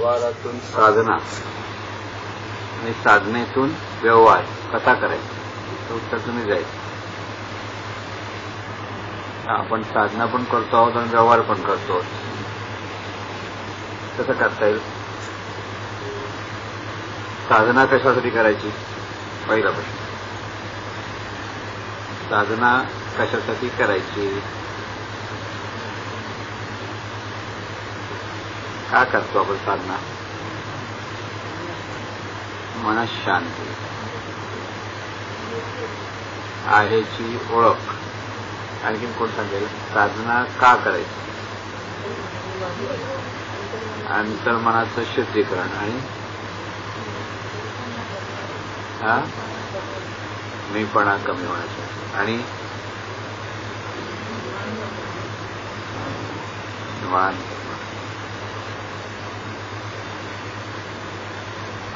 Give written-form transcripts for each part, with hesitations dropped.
व्यवहारातून साधना आणि साधनेतून व्यवहार कसा करायचा तर उत्तर तुम्ही जायचं. आपण साधना पण करतो आहोत आणि व्यवहार पण करतो आहोत. कसं करता येईल? साधना कशासाठी करायची? पहिला प्रश्न. साधना कशासाठी करायची? का करतो आपण साधना? मनःशांती, आहेची ओळख. आणखीन कोण सांगेल? साधना का करायची? अंतर्मनाचं शुद्धीकरण आणि मीपणा कमी होण्याचा आणि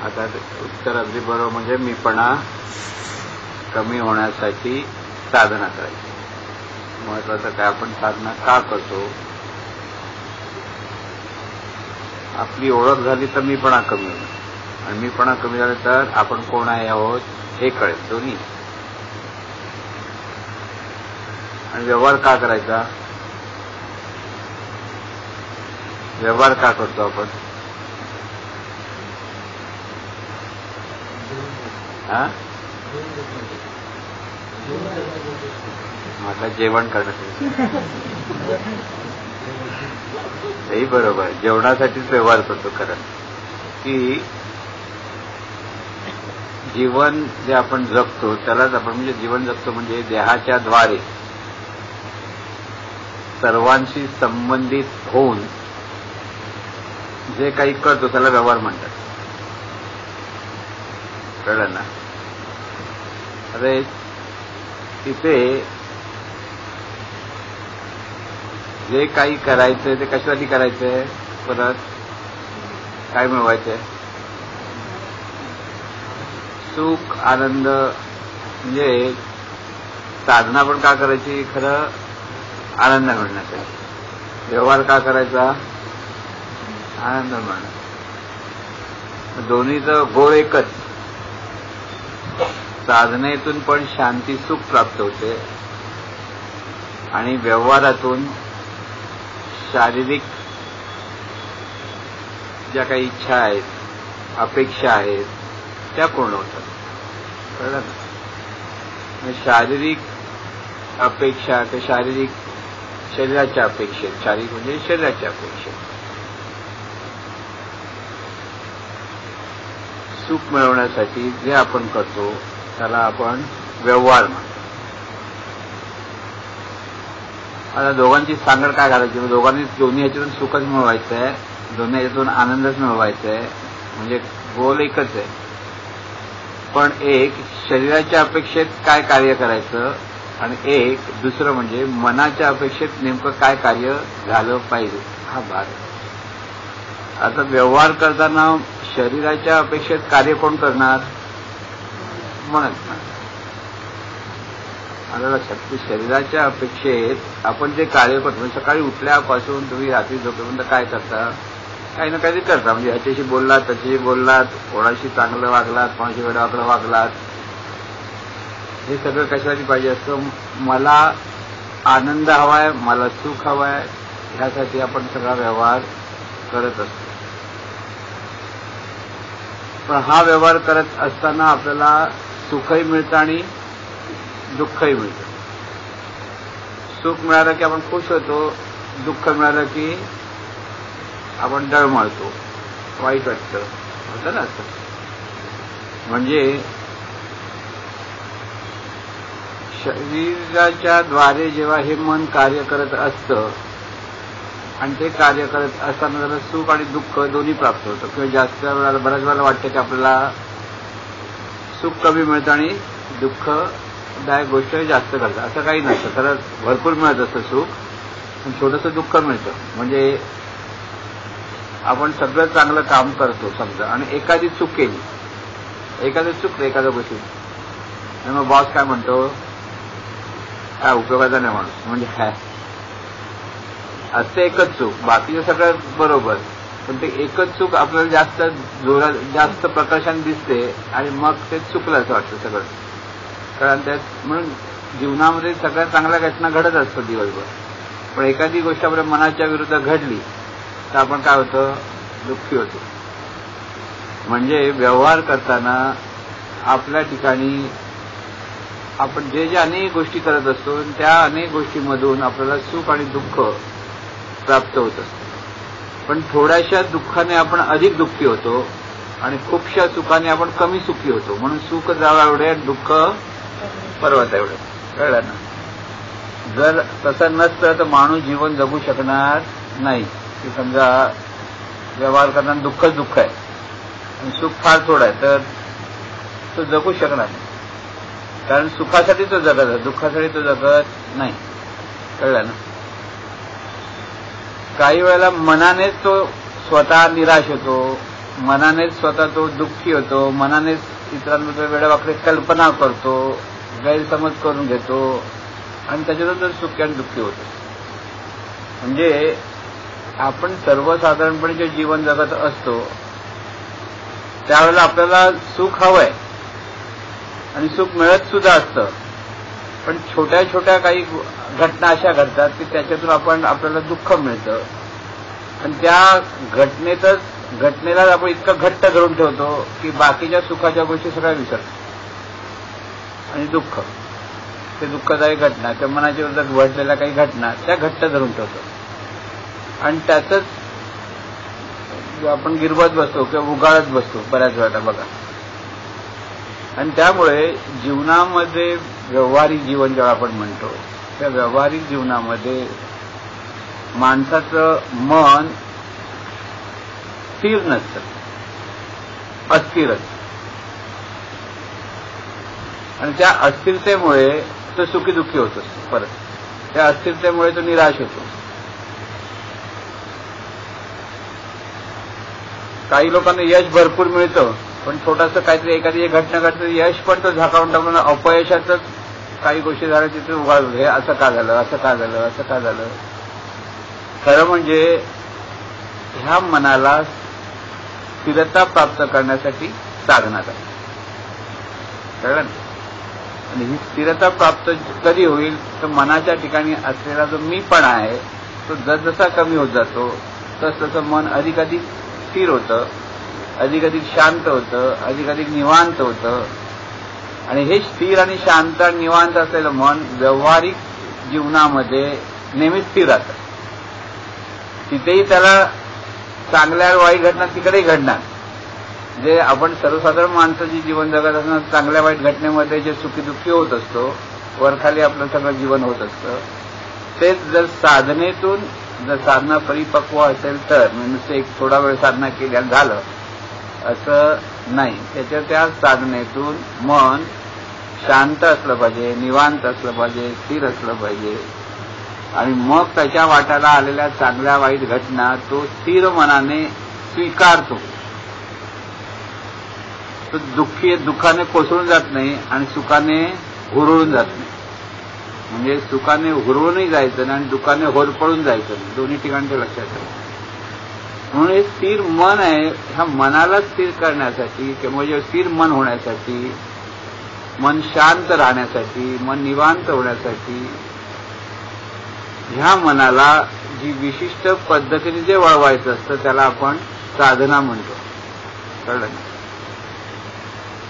आता उत्तर अगदी बरोबर. म्हणजे मीपणा कमी होण्यासाठी साधना करायची. महत्वाचं काय? आपण साधना का करतो? आपली ओळख झाली तर मीपणा कमी होईल आणि मीपणा कमी झाला तर आपण कोण आहे आहोत हे कळेल. दोन्ही. आणि व्यवहार का करायचा? व्यवहार का करतो आपण? आता जेवण करण्यासाठी. तेही बरोबर. जेवणासाठीच व्यवहार करतो खरं. की जीवन जे आपण जगतो त्यालाच आपण म्हणजे जीवन जगतो म्हणजे देहाच्या द्वारे सर्वांशी संबंधित होऊन जे काही करतो त्याला व्यवहार म्हणतात. कळलं ना? अरे तिथे जे काही करायचंय ते कशासाठी करायचंय? परत काय मिळवायचंय? सुख, आनंद. म्हणजे साधना पण का करायची? खरं आनंद मिळण्यासाठी. व्यवहार का करायचा? आनंद मिळणार. दोन्हीचं गोळ एकच. साधनेतून पण शांती सुख प्राप्त होते आणि व्यवहारातून शारीरिक ज्या काही इच्छा आहेत, अपेक्षा आहेत त्या पूर्ण होतात. कळलं ना? शारीरिक अपेक्षा ते शारीरिक शरीराच्या अपेक्षेत. शारीरिक म्हणजे शरीराच्या अपेक्षेत सुख मिळवण्यासाठी जे आपण करतो त्याला आपण व्यवहार म्हणतो. आता दोघांची सांगड काय घालायची? दोघांनी दोन्ही ह्याच्यातून सुखच मिळवायचं आहे, दोन्ही ह्याच्यातून आनंदच मिळवायचा आहे. म्हणजे गोल एकच आहे. पण एक शरीराच्या अपेक्षेत काय कार्य करायचं आणि एक दुसरं म्हणजे मनाच्या अपेक्षेत नेमकं काय कार्य झालं पाहिजे हा भाग. आता व्यवहार करताना शरीराच्या अपेक्षेत कार्य कोण करणार? मनच ना. आता लक्षात की शरीराच्या अपेक्षेत आपण जे कार्य करतो, सकाळी उठल्यापासून तुम्ही रात्री झोपेपर्यंत काय करता? काही ना काहीतरी करता. म्हणजे ह्याच्याशी बोललात, त्याच्याशी बोललात, कोणाशी चांगलं वागलात, कोणाशी वेडावाकडं वागलात. हे सगळं कशासाठी पाहिजे असतं? मला आनंद हवाय, मला सुख हवाय, ह्यासाठी आपण सगळा व्यवहार करत असतो. पण हा व्यवहार करत असताना आपल्याला सुखही मिळतं आणि दुःखही मिळतं. सुख मिळालं की आपण खुश होतो, दुःख मिळालं की आपण डळमळतो, वाईट वाटतं. होतं ना असं? म्हणजे शरीराच्या द्वारे जेव्हा हे मन कार्य करत असतं आणि ते कार्य करत असताना जरा सुख आणि दुःख दोन्ही प्राप्त होतं. किंवा जास्त वेळाला बऱ्याच वेळेला वाटतं की आपल्याला सुख कमी मिळतं आणि दुःखदायक गोष्ट जास्त करतं. असं काही नसतं. खरं भरपूर मिळत असतं सुख, पण छोटंसं दुःख मिळतं. म्हणजे आपण सगळं चांगलं काम करतो समजा आणि एखादी चूक केली, एखादं चुकलं एखाद्या गोष्टीत आणि मग बॉस काय म्हणतो? काय उपयोगाचा नाही माणूस. म्हणजे काय असते एकच चूक, बाकीचं सगळं बरोबर. पण ते एकच चूक आपल्याला जास्त जोरात जास्त प्रकाशाने दिसते आणि मग ते चुकलं असं वाटतं सगळं. कारण त्यात म्हणून जीवनामध्ये सगळ्या चांगल्या घटना घडत असतात दिवसभर, पण एखादी गोष्ट आपल्या मनाच्या विरुद्ध घडली तर आपण काय होतं, दुःखी होतो. म्हणजे व्यवहार करताना आपल्या ठिकाणी आपण जे जे अनेक गोष्टी करत असतो त्या अनेक गोष्टींमधून आपल्याला सुख आणि दुःख प्राप्त होत असतं. पण थोड्याशा दुःखाने आपण अधिक दुःखी होतो आणि खूपशा सुखाने आपण कमी सुखी होतो. म्हणून सुख जावं एवढे, दुःख पर्वत एवढे. कळलं ना? जर तसं नसतं तर माणूस जीवन जगू शकणार नाही. की समजा व्यवहार करताना दुःखच दुःख आहे आणि सुख फार थोडं आहे, तर तो जगू शकणार नाही. कारण सुखासाठी तो जगत आहे, दुःखासाठी तो जगत नाही. कळलं ना? काही वेळेला मनानेच तो स्वतः निराश होतो, मनानेच स्वतः तो दुःखी होतो, मनानेच इतरांबद्दल वेडेवाकडे कल्पना करतो, गैरसमज करून घेतो आणि त्याच्यातून तो सुखी आणि दुःखी होतो. म्हणजे आपण सर्वसाधारणपणे जे जीवन जगत असतो त्यावेळेला आपल्याला सुख हवंय आणि सुख मिळत सुद्धा असतं, पण छोट्या छोट्या काही घटना अशा घडतात की त्याच्यातून आपल्याला दुःख मिळतं आणि त्या घटनेला आपण इतकं घट्ट धरून ठेवतो की बाकीच्या सुखाच्या गोष्टी सगळ्या विसरतो. आणि दुःख, ते दुःखदायी घटना, त्या मनाच्या विरुद्ध घडलेल्या काही घटना त्या घट्ट धरून ठेवतो आणि त्यातच आपण गिरवत बसतो किंवा उगाळत बसतो बऱ्याच वेळा बघा. आणि त्यामुळे जीवनामध्ये व्यावहारिक जीवन जेव्हा आपण म्हणतो त्या व्यावहारिक जीवनामध्ये माणसाचं मन स्थिर नसतं, अस्थिर असतं. आणि त्या अस्थिरतेमुळे तो सुखी दुःखी होत असतो. परत त्या अस्थिरतेमुळे तो निराश होतो. काही लोकांना यश भरपूर मिळतं, पण छोटंसं काहीतरी एखादी घटना घडते, यश पण तो झाकावून टाकून अपयशातच काही गोष्टी झाल्या तिथे उघाडतो. हे असं का झालं, असं का झालं, असं का झालं. खरं म्हणजे ह्या मनाला स्थिरता प्राप्त करण्यासाठी साधना आहे. कळलं ना? आणि ही स्थिरता प्राप्त कधी होईल तर मनाच्या ठिकाणी असलेला जो मीपणा आहे तो जसजसा कमी होत जातो तसतसं मन अधिकाधिक स्थिर होतं, अधिकाधिक शांत होतं, अधिकाधिक निवांत होतं. आणि हे स्थिर आणि शांत आणि निवांत असलेलं मन व्यावहारिक जीवनामध्ये नेहमी स्थिर राहतं. तिथेही त्याला चांगल्या वाईट घटना तिकडेही घडणार. जे आपण सर्वसाधारण माणसं जी जीवन जगत असणार चांगल्या वाईट घटनेमध्ये जे सुखी दुःखी होत असतो, वरखाली आपलं सगळं जीवन होत असतं, तेच जर साधनेतून जर साधना परिपक्व असेल तर नुसतं एक थोडा वेळ साधना केली आणि झालं असं नाही. त्या साधनेतून मन शांत असलं पाहिजे, निवांत असलं पाहिजे, स्थिर असलं पाहिजे. आणि मग त्याच्या वाट्याला आलेल्या चांगल्या वाईट घटना तो स्थिर मनाने स्वीकारतो. तो दुःखाने कोसळून जात नाही आणि सुखाने हुरळून जात नाही. म्हणजे सुखाने हुरळूनही जायचं नाही आणि दुःखाने होरपळून जायचं नाही, दोन्ही ठिकाणचे लक्षात ठेवा. म्हणून हे स्थिर मन आहे, ह्या मनाला स्थिर करण्यासाठी किंवा जे स्थिर मन होण्यासाठी, मन शांत राहण्यासाठी, मन निवांत होण्यासाठी ह्या मनाला जी विशिष्ट पद्धतीने जे वळवायचं असतं त्याला आपण साधना म्हणतो. कळलं ना?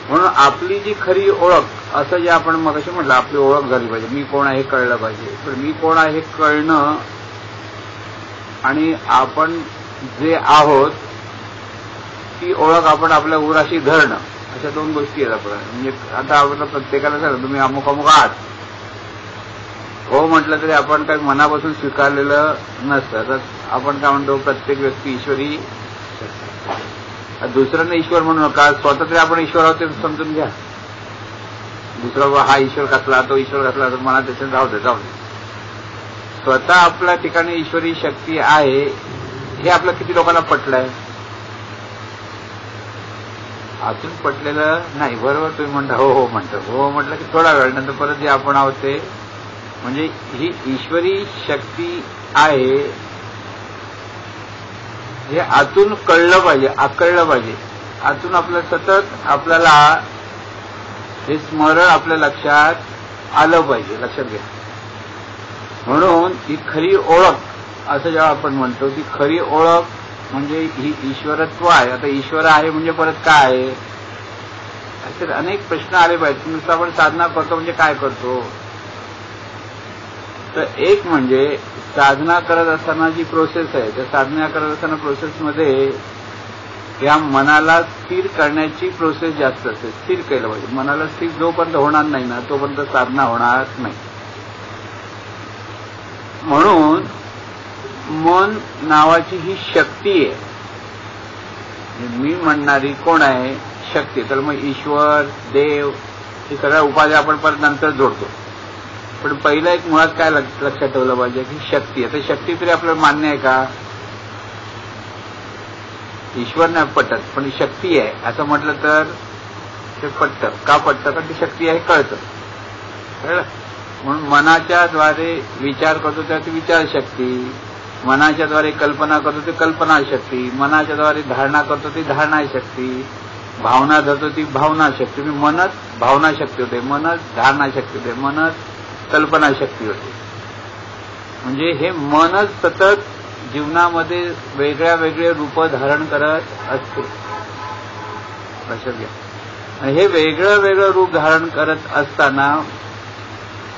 म्हणून आपली जी खरी ओळख असं जे आपण मगाशी म्हटलं आपली ओळख झाली पाहिजे, मी कोण आहे हे कळलं पाहिजे. पण मी कोण आहे हे कळणं आणि आपण जे आहोत ती ओळख आपण आपल्या उराशी धरणं अशा दोन गोष्टी आहेत. आपण म्हणजे आता आपल्याला प्रत्येकाला सांगा तुम्ही अमुक अमुक आहात हो म्हटलं तरी आपण काही मनापासून स्वीकारलेलं नसतं. तर आपण काय म्हणतो प्रत्येक व्यक्ती ईश्वरी, दुसऱ्यांना ईश्वर म्हणू नका, स्वतः तरी आपण ईश्वर आहोत ते समजून घ्या. दुसरा हा ईश्वर कसला तो ईश्वर कसला तर मला त्याच्यात जाऊ दे. स्वतः आपल्या ठिकाणी ईश्वरी शक्ती आहे हे आपलं किती लोकांना पटलंय? अजून पटलेलं नाही. बरोबर तुम्ही म्हणता हो हो म्हणतो, हो म्हटलं की थोडा वेळ नंतर परत जे आपण आहोत ते म्हणजे ही ईश्वरी शक्ती आहे हे आतून कळलं पाहिजे, आकळलं पाहिजे. आतून आपल्याला हे स्मरण आपल्या लक्षात आलं पाहिजे, लक्षात घ्या. म्हणून ही खरी ओळख असं जेव्हा आपण म्हणतो, ती खरी ओळख म्हणजे ही ईश्वरत्व आहे. आता ईश्वर आहे म्हणजे परत काय आहे, असे अनेक प्रश्न आले पाहिजेत. नुसतं आपण साधना करतो म्हणजे काय करतो, तर एक म्हणजे साधना करत असताना जी प्रोसेस आहे, त्या साधना करत असताना प्रोसेसमध्ये या मनाला स्थिर करण्याची प्रोसेस जास्त असते. स्थिर केलं पाहिजे मनाला. स्थिर जोपर्यंत होणार नाही ना तोपर्यंत साधना होणार नाही. म्हणून मन नावाची ही शक्ती आहे. मी म्हणणारी कोण आहे, शक्ती. तर मग ईश्वर, देव हे सगळ्या उपाध्या आपण परत नंतर जोडतो. पण पहिलं एक मुळात काय लक्षात ठेवलं पाहिजे की शक्ती. आता शक्ती तरी आपल्याला मान्य आहे का, ईश्वर नाही पटत, पण शक्ती आहे असं म्हटलं तर ते पटतं. का पटतं, कारण ती शक्ती आहे कळतं. कळलं. म्हणून मनाच्या द्वारे विचार करतो तेव्हा ती विचार शक्ती, मनाच्या द्वारे कल्पना करतो ती कल्पना शक्ती, मनाच्या द्वारे धारणा करतो ती धारणा शक्ती, भावना धरतो ती भावना शक्ती. मनच भावना शक्ती होते, मनच धारणा शक्ती होते, मनच कल्पना शक्ती होते. म्हणजे हे मनच सतत जीवनामध्ये वेगळ्या वेगळे रूप धारण करत असते, लक्षात घ्या. आणि हे वेगळं वेगळं रूप धारण करत असताना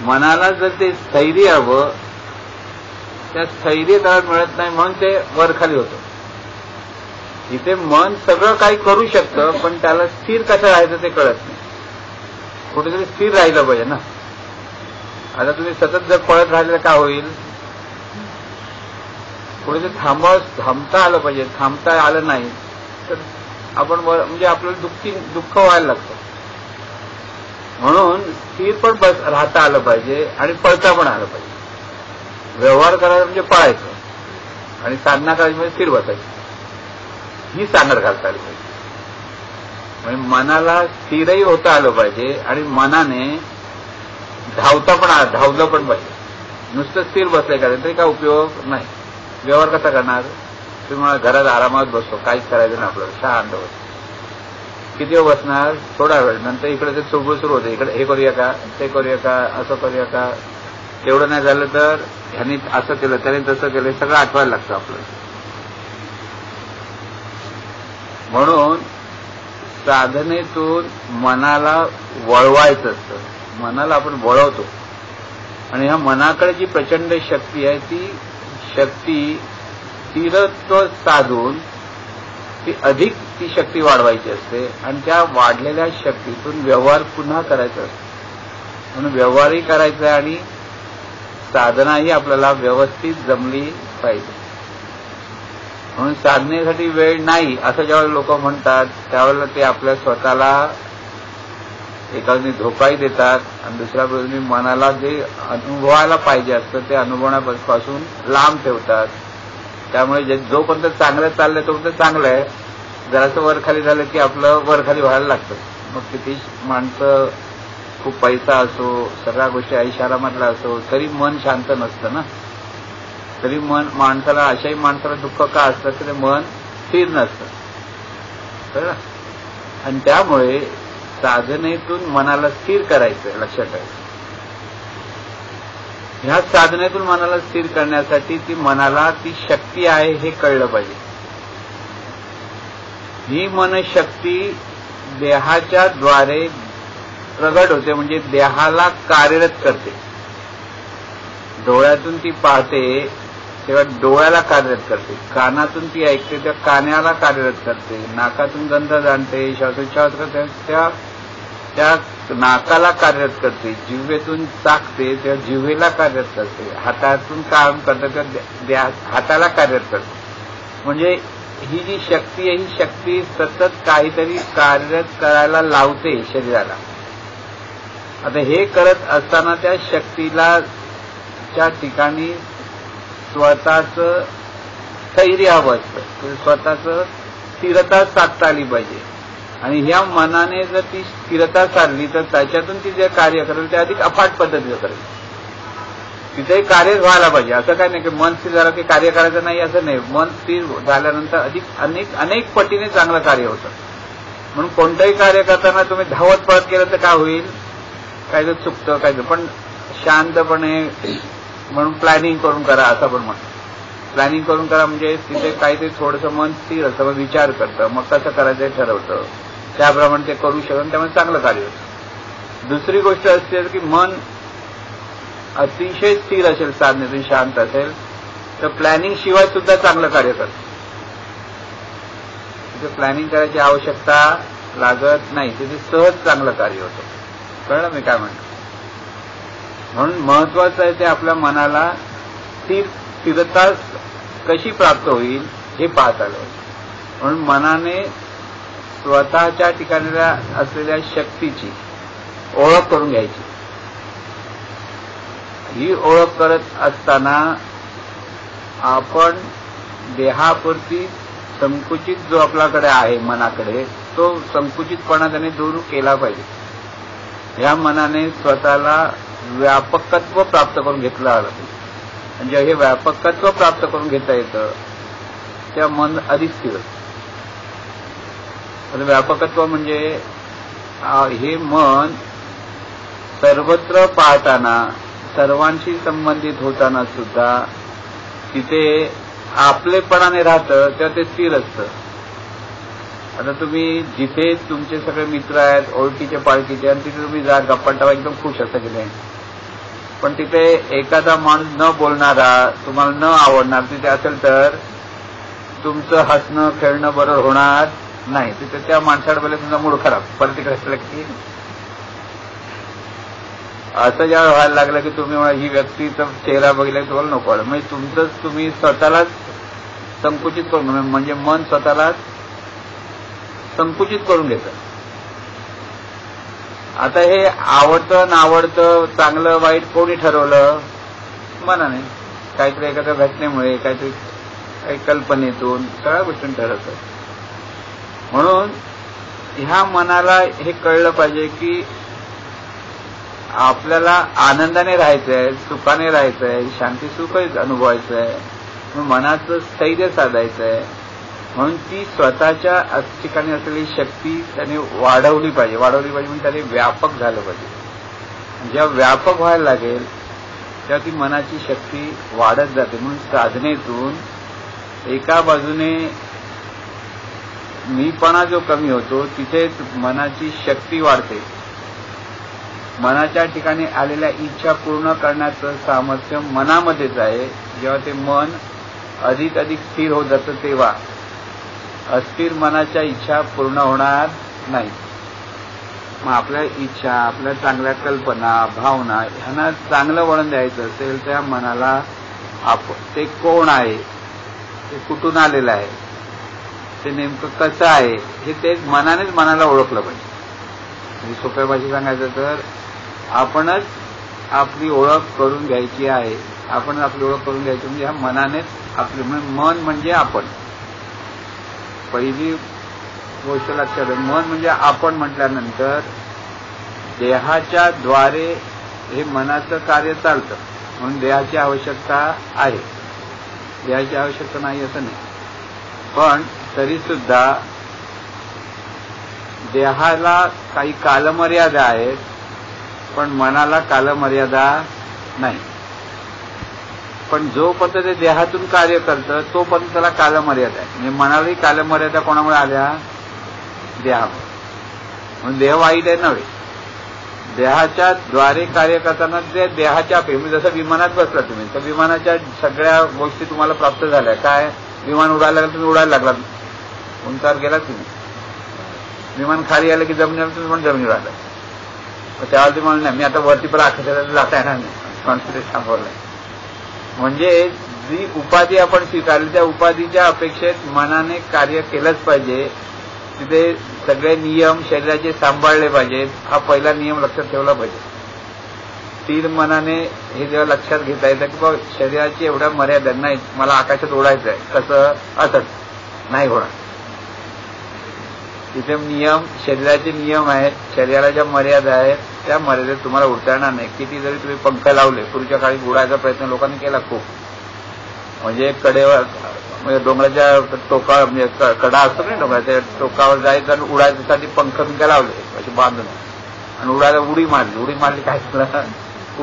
मनाला जर ते स्थैर्य हवं, त्या स्थैर्य त्याला मिळत नाही, म्हणून ते वरखाली होतं. इथे मन सगळं काही करू शकतं, पण त्याला स्थिर कसं राहायचं ते कळत नाही. कुठेतरी स्थिर राहिलं पाहिजे ना. आता तुम्ही सतत जर पळत राहिलं का होईल, कुठेतरी थांबता आलं पाहिजे. थांबता आलं नाही तर आपण म्हणजे आपल्याला दुःख व्हायला लागतं. म्हणून स्थिर पण राहता आलं पाहिजे आणि पळता पण आलं पाहिजे. व्यवहार करायचा म्हणजे पळायचं आणि साधना करायची म्हणजे स्थिर बसायची, ही सांगड घालता आली पाहिजे. म्हणजे मनाला स्थिरही होता आलं पाहिजे आणि मनाने धावलं पण पाहिजे. नुसतं स्थिर बसलंय का तरी काय उपयोग नाही. व्यवहार कसा करणार, तुम्ही मला घरात आरामात बसतो, काहीच करायचं नाही आपल्याला, शांत बसतो. किती वेळ बसणार, थोडा वेळ. नंतर इकडे ते चुळबुळ सुरू होते, इकडे हे करूया का, ते करूया का, असं करूया का. तेवढं नाही झालं तर ह्यांनी असं केलं, त्याने तसं केलं, सगळं आठवायला लागतं आपल्याला. म्हणून साधनेतून मनाला वळवायचं असतं. मनाला आपण वळवतो आणि ह्या मनाकडे जी प्रचंड शक्ती आहे, ती शक्ती स्थिरत्व साधून ती शक्ती वाढवायची असते आणि त्या वाढलेल्या शक्तीतून व्यवहार पुन्हा करायचा असतो. म्हणून व्यवहारही करायचा आणि साधनाही आपल्याला व्यवस्थित जमली पाहिजे. म्हणून साधनेसाठी वेळ नाही असं ज्यावेळेला लोक म्हणतात, त्यावेळेला ते आपल्या स्वतःला एका बाजूने धोकाही देतात आणि दुसऱ्या बाजूने मनाला जे अनुभवायला पाहिजे असतं ते अनुभवण्यापासून लांब ठेवतात. त्यामुळे जोपर्यंत चांगलं चाललंय तोपर्यंत चांगलं आहे, जरासं वरखाली झालं की आपलं वरखाली व्हायला लागतं. मग किती माणसं खूप पैसा असो, सगळ्या गोष्टी ऐशारामातल्या असो, तरी मन शांत नसतं ना. तरी माणसाला अशाही माणसाला दुःख का असतं की ते मन स्थिर नसतं. आणि त्यामुळे साधनेतून मनाला स्थिर करायचं, लक्षात ठेवायचं. ह्या साधनेतून मनाला स्थिर करण्यासाठी ती मनाला ती शक्ती आहे हे कळलं पाहिजे. ही मनशक्ती देहाच्या द्वारे प्रगट होते, म्हणजे देहाला कार्यरत करते. डोळ्यातून ती पाहते तेव्हा डोळ्याला कार्यरत करते, कानातून ती ऐकते तेव्हा कानाला कार्यरत करते, नाकातून गंध जाणते, श्वासोच्छ्वास करते त्या नाकाला कार्यरत करते, जिव्हेतून चाकते तेव्हा जिव्हेला कार्यरत करते, हातातून काम करते तेव्हा हाताला कार्यरत करते. म्हणजे ही जी शक्ती आहे, ही शक्ती सतत काहीतरी कार्यरत करायला लावते शरीराला. आता हे करत असताना त्या शक्तीला च्या ठिकाणी स्वतःचं स्थैर्य हवं असतं, स्वतःचं स्थिरता साधता आली पाहिजे. आणि ह्या मनाने जर ती स्थिरता साधली तर त्याच्यातून ती जे कार्य करेल ते अधिक अफाट पद्धतीनं करेल. तिथेही कार्यच व्हायला पाहिजे. असं काय नाही की मन स्थिर झालं की कार्य करायचं नाही असं नाही. मन स्थिर झाल्यानंतर अनेक पटीने चांगलं कार्य होतं. म्हणून कोणतंही कार्य करताना तुम्ही धावत पळत केलं तर काय होईल, काय तर चुकतं, काय पण शांतपणे म्हणून प्लॅनिंग करून करा असं पण म्हणतो. प्लॅनिंग करून करा म्हणजे तिथे काहीतरी थोडंसं मन स्थिर असतं, मग विचार करतं, मग कसं करायचं ठरवतं, त्याप्रमाणे ते करू शकतं, त्यामुळे चांगलं कार्य होतं. दुसरी गोष्ट असते की मन अतिशय स्थिर असेल, साधनेतून शांत असेल तर प्लॅनिंग शिवाय सुद्धा चांगलं कार्य करतं. तिथे प्लॅनिंग करायची आवश्यकता लागत नाही, तिथे सहज चांगलं कार्य होतं. कळलं मी काय म्हणतो? म्हणून महत्वाचं आहे ते आपल्या मनाला स्थिरता कशी प्राप्त होईल हे पाहता आलं. म्हणून मनाने स्वतःच्या ठिकाणी असलेल्या शक्तीची ओळख करून घ्यायची. ही ओळख करत असताना आपण देहापुरती संकुचित जो आपल्याकडे आहे मनाकडे, तो संकुचितपणा त्याने दूर केला पाहिजे. या मनाने स्वतःला व्यापकत्व प्राप्त करून घेतलं आलं पाहिजे. म्हणजे हे व्यापकत्व प्राप्त करून घेता येतं त्या मन अधिक स्थिर. व्यापकत्व म्हणजे हे मन सर्वत्र पाहताना, सर्वांशी संबंधित होताना सुद्धा तिथे आपलेपणाने राहतं, तेव्हा ते स्थिर असतं. आता तुम्ही जिथे तुमचे सगळे मित्र आहेत, ओळखीचे पाळखीचे, आणि तिथे तुम्ही जा गप्पा टप्पा एकदम खुश असता की नाही, पण तिथे एखादा माणूस न बोलणारा, तुम्हाला न आवडणार तिथे असेल तर तुमचं हसणं खेळणं बरोबर होणार नाही. तिथे त्या माणसाला बोलले तुमचा मूड खराब, परत तिकडे असलं की असं जेव्हा व्हायला लागलं की तुम्ही ही व्यक्तीचा चेहरा बघितला तुम्हाला नको आलं, म्हणजे तुमचंच तुम्ही स्वतःलाच संकुचित करून, म्हणजे मन स्वतःलाच संकुचित करून घेतं. आता हे आवडतं नावडतं, चांगलं वाईट कोणी ठरवलं? मनाने. काहीतरी एखाद्या घटनेमुळे, काहीतरी काही कल्पनेतून, सगळ्या गोष्टी ठरवतं. म्हणून ह्या मनाला हे कळलं पाहिजे की आपल्याला आनंदाने राहायचंय, सुखाने राहायचंय, शांती सुख अनुभवायचंय, मनाचं स्थैर्य साधायचंय. म्हणून ती स्वतःच्या ठिकाणी असलेली शक्ती त्याने वाढवली पाहिजे. म्हणजे त्याने व्यापक झालं पाहिजे. जेव्हा व्यापक व्हायला लागेल तेव्हा ती मनाची शक्ती वाढत जाते. म्हणून साधनेतून एका बाजूने मीपणा जो कमी होतो, तिथे मनाची शक्ती वाढते. मनाच्या ठिकाणी आलेल्या इच्छा पूर्ण करण्याचं सामर्थ्य मनामध्येच आहे. जेव्हा ते मन अधिक स्थिर होत जातं तेव्हा अस्थिर मनाच्या इच्छा पूर्ण होणार नाही. मग आपल्या इच्छा, आपल्या चांगल्या कल्पना, भावना ह्यांना चांगलं वळण द्यायचं असेल त्या मनाला ते कोण आहे, ते कुठून आलेलं आहे, ते नेमकं कसं आहे, हे ते मनानेच मनाला ओळखलं पाहिजे. म्हणजे सोप्या भाषेत सांगायचं तर आपणच आपली ओळख करून घ्यायची आहे. आपण आपली ओळख करून घ्यायची म्हणजे ह्या मनानेच आपली, मन म्हणजे आपण. पहिली गोष्ट लक्षात आहे, मन म्हणजे आपण म्हटल्यानंतर देहाच्या द्वारे हे मनाचं कार्य चालतं. म्हणून देहाची आवश्यकता आहे, देहाची आवश्यकता नाही असं नाही. पण तरी सुद्धा देहाला काही कालमर्यादा आहेत, पण मनाला कालमर्यादा नाही. पण जोपर्यंत ते देहातून कार्य करतं तोपर्यंत त्याला कालमर्यादा आहे. म्हणजे मनालाही कालमर्यादा कोणामुळे आल्या? देहामुळे. म्हणून देह वाईट आहे नव्हे, देहाच्या द्वारे कार्य करताना ते देहाच्या जसं विमानात बसला तुम्ही तर विमानाच्या सगळ्या गोष्टी तुम्हाला प्राप्त झाल्या. काय? विमान उडायला लागलं तुम्ही उडायला लागला, उंचावर गेला तुम्ही. विमान खाली आलं की जमिनीवर तुम्ही पण जमिनीवर आला. त्यावेळेला तुम्हाला नाही मी आता वरती पण आकाशाला जाता येणार नाही, कॉन्फिडन्स थांबवलाय. म्हणजे जी उपाधी आपण स्वीकारली त्या उपाधीच्या अपेक्षेत मनाने कार्य केलंच पाहिजे. तिथे सगळे नियम शरीराचे सांभाळले पाहिजेत. हा पहिला नियम लक्षात ठेवला पाहिजे. स्थिर मनाने हे जेव्हा लक्षात घेता येतं की बाबा शरीराची एवढ्या मर्यादा नाही, मला आकाशात उडायचं आहे, कसं? असंच नाही होणार. तिथे नियम, शरीराचे नियम आहेत, शरीराच्या मर्यादा आहेत, त्या मर्यादेत तुम्हाला उडता येणार नाही. किती जरी तुम्ही पंख लावले, पूर्वीच्या काळी उडायचा प्रयत्न लोकांनी केला खूप. म्हणजे कडेवर, म्हणजे डोंगराच्या टोका, म्हणजे कडा असतो नाही डोंगराच्या टोकावर जायचं आणि उडायच्यासाठी पंख लावले असे बांधून आणि उडायला उडी मारली काय झालं,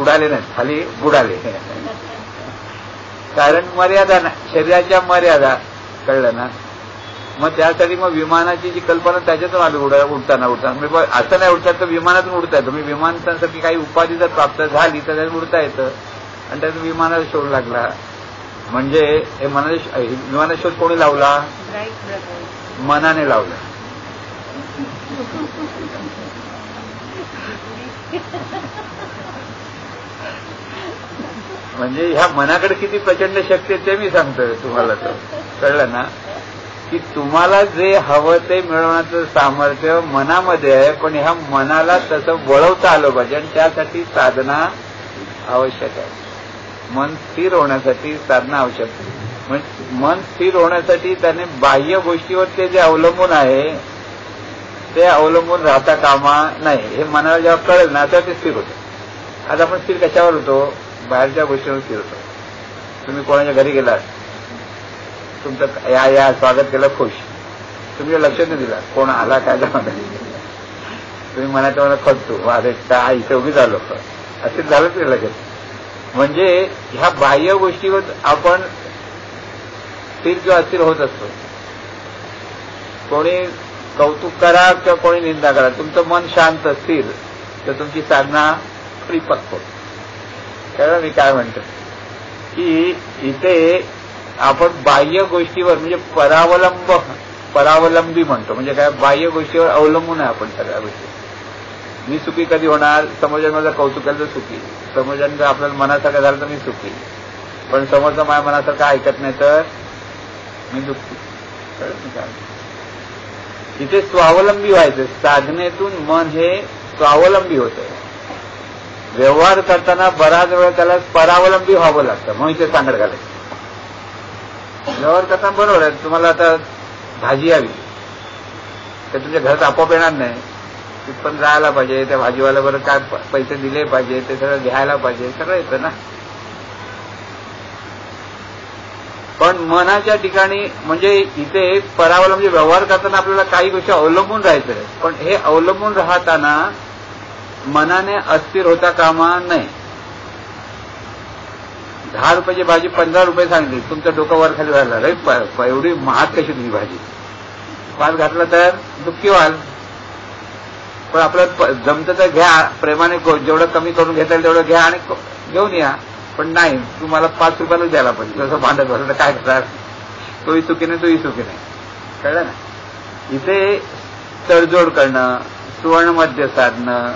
उडाले नाही, खाली बुडाले. कारण मर्यादा ना, शरीराच्या मर्यादा, कळलं ना. मग त्यासाठी मग विमानाची जी कल्पना त्याच्यातून आली, उडताना असं नाही उडतात तर विमानातून उडता येतं. तुम्ही विमानासाठी काही उपाधी जर प्राप्त झाली तर त्यात उडता येतं आणि त्यातून विमानाचा शोध लागला. म्हणजे हे विमानाचा शोध कोणी लावला? मनाने लावला. म्हणजे ह्या मनाकडे किती प्रचंड शक्ती आहे ते मी सांगतोय तुम्हाला. तर कळलं ना की तुम्हाला जे हवं ते मिळवण्याचं सामर्थ्य मनामध्ये आहे, पण ह्या मनाला तसं वळवता आलं पाहिजे आणि त्यासाठी साधना आवश्यक आहे. मन स्थिर होण्यासाठी साधना आवश्यक आहे. म्हणजे मन स्थिर होण्यासाठी त्याने बाह्य गोष्टीवर ते जे अवलंबून आहे ते अवलंबून राहता कामा नाही. हे मनाला जेव्हा कळेल ना तर ते स्थिर होतं. आज आपण स्थिर कशावर होतो? बाहेरच्या गोष्टीवर स्थिर होतो. तुम्ही कोणाच्या घरी गेलात, तुमचं या स्वागत केलं, खुश, तुम्ही लक्ष नाही दिला कोण आला काय झालं, तुम्ही मनाच्या मला खटतो, अरे काय इथे उभी झालो, असं झालं ते लगेच. म्हणजे ह्या बाह्य गोष्टीवर आपण स्थिर किंवा अस्थिर होत असतो. कोणी कौतुक करा किंवा कोणी निंदा करा, तुमचं मन शांत स्थिर तर तुमची साधना परिपक्व. कळलं मी काय म्हणतो? की इथे आपण बाह्य गोष्टीवर म्हणजे परावलंबी म्हणतो. म्हणजे काय? बाह्य गोष्टीवर अवलंबून आहे आपण सगळ्या गोष्टी. मी सुखी कधी होणार? समोरच्याने माझं कौतुक केलं तर सुखी, समोरच्याने जर आपल्याला मनासारखं झालं तर मी सुखी, पण समोरचा माझ्या मनासारखं ऐकत नाही तर मी दुःखी. इथे स्वावलंबी व्हायचं. साधनेतून मन हे स्वावलंबी होतं. व्यवहार करताना बराच वेळा त्याला परावलंबी व्हावं लागतं, म्हणून इथे सांगड घालायचं. व्यवहार करताना बरोबर आहे, तुम्हाला आता भाजी हवी तर तुमच्या घरात आपोआप येणार नाही, तिथपर्यंत राहायला पाहिजे, त्या भाजीवाल्याबरोबर काय पैसे दिले पाहिजे, ते सगळं घ्यायला पाहिजे, सगळं येतं ना. पण मनाच्या ठिकाणी म्हणजे इथे परावलंबी व्यवहार करताना आपल्याला काही गोष्टी अवलंबून राहायचं. पण हे अवलंबून राहताना मनाने अस्थिर होता कामा नाही. 10 रुपयाची भाजी 15 रुपये सांगली, तुमचं डोकं वर खाली व्हायला, रे एवढी महाग कशी तुझी भाजी, 5 घातलं तर दुःखी व्हाल. पण आपलं जमतं तर घ्या, प्रेमाने जेवढं कमी करून घेता येईल तेवढं घ्या आणि घेऊन या. पण नाही, तुम्हाला 5 रुपयालाच द्यायला पाहिजे, तसं भांडत बसलं तर काय करणार? तोही चुकी नाही, तोही चुकी नाही. कळलं ना? इथे तडजोड करणं, सुवर्णमध्य साधणं,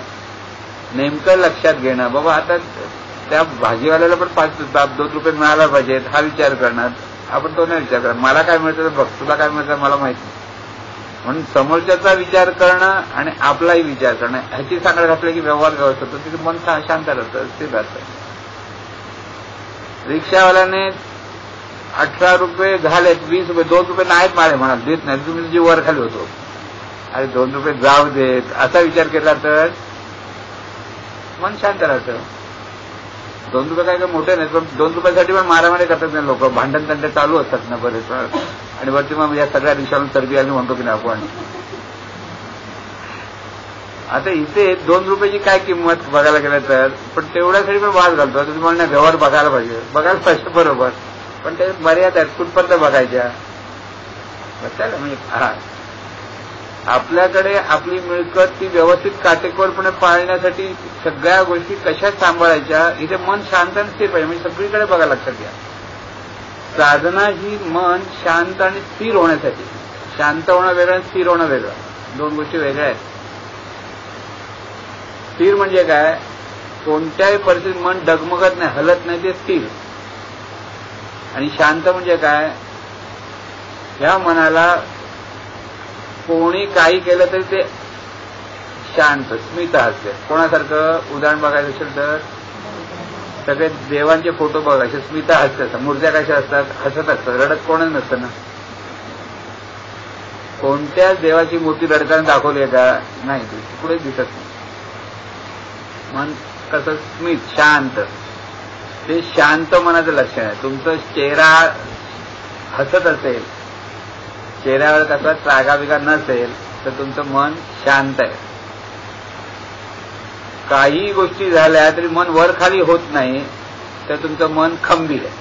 नेमकं लक्षात घेणं. बाबा आता त्या भाजीवाल्याला पण 2 रुपये मिळायला पाहिजेत हा विचार करणार. आपण तो नाही विचार करणार, मला काय मिळतं बघ, तुला काय मिळतं मला माहिती. म्हणून समोरच्याचा विचार करणं आणि आपलाही विचार करणं ह्याची सांगड घातलं की व्यवहार व्यवस्थित होतो. तिथे मन शांत राहतं, स्थिर राहतं. रिक्षावाल्याने 18 रुपये झालेत, 20 रुपये, 2 रुपये नाहीत मारे म्हणाल, देत नाही, तुम्ही तुझी वर खाली होतो, अरे 2 रुपये जाऊ देत असा विचार केला तर मन शांत राहतं. 2 रुपये काय मोठे नाहीत, पण 2 रुपयासाठी पण मारामारी करतात ना लोक, भांडण तंटे चालू असतात ना बरेच. आणि वरती मग या सगळ्या रिक्षावरून चरबी आली म्हणतो की नाही आपण. आता इथे 2 रुपयाची काय किंमत बघायला गेलं तर, पण तेवढ्यासाठी पण वाद घालतो. तुम्ही म्हणणार व्यवहार बघायला पाहिजे बरोबर, पण ते मर्यादा आहेत, कुठपर्यंत बघायच्या. बघायला म्हणजे आपल्याकडे आपली मिळकत ती व्यवस्थित काटेकोरपणे पाळण्यासाठी सगळ्या गोष्टी कशा सांभाळायच्या, इथे मन शांत आणि स्थिर पाहिजे. म्हणजे सगळीकडे बघायला लक्षात घ्या. साधना ही मन शांत आणि स्थिर होण्यासाठी. शांत होणं वेगळं आणि स्थिर होणं वेगळं, 2 गोष्टी वेगळ्या आहेत. स्थिर म्हणजे काय? कोणत्याही परिस्थितीत मन डगमगत नाही, हलत नाही, ते स्थिर. आणि शांत म्हणजे काय? ह्या मनाला कोणी काही केलं तरी ते शांत, स्मित हास्य. कोणासारखं उदाहरण बघायचं असेल तर सगळे देवांचे फोटो बघायचे, स्मित हास्य असतात. मूर्त्या कशा असतात? हसत असतात, रडत कोणच नसतं ना. कोणत्याच देवाची मूर्ती रडताना दाखवली आहे का? नाही, पुढे दिसत नाही. मन कसं स्मित, शांत, ते शांत मनाचं लक्षण आहे. तुमचं चेहरा हसत असेल, चेहऱ्यावर कसा त्रागाबिगा नसेल, तर तुमचं मन शांत आहे. काही गोष्टी झाल्या तरी मन वर खाली होत नाही, तर तुमचं मन खंबीर आहे.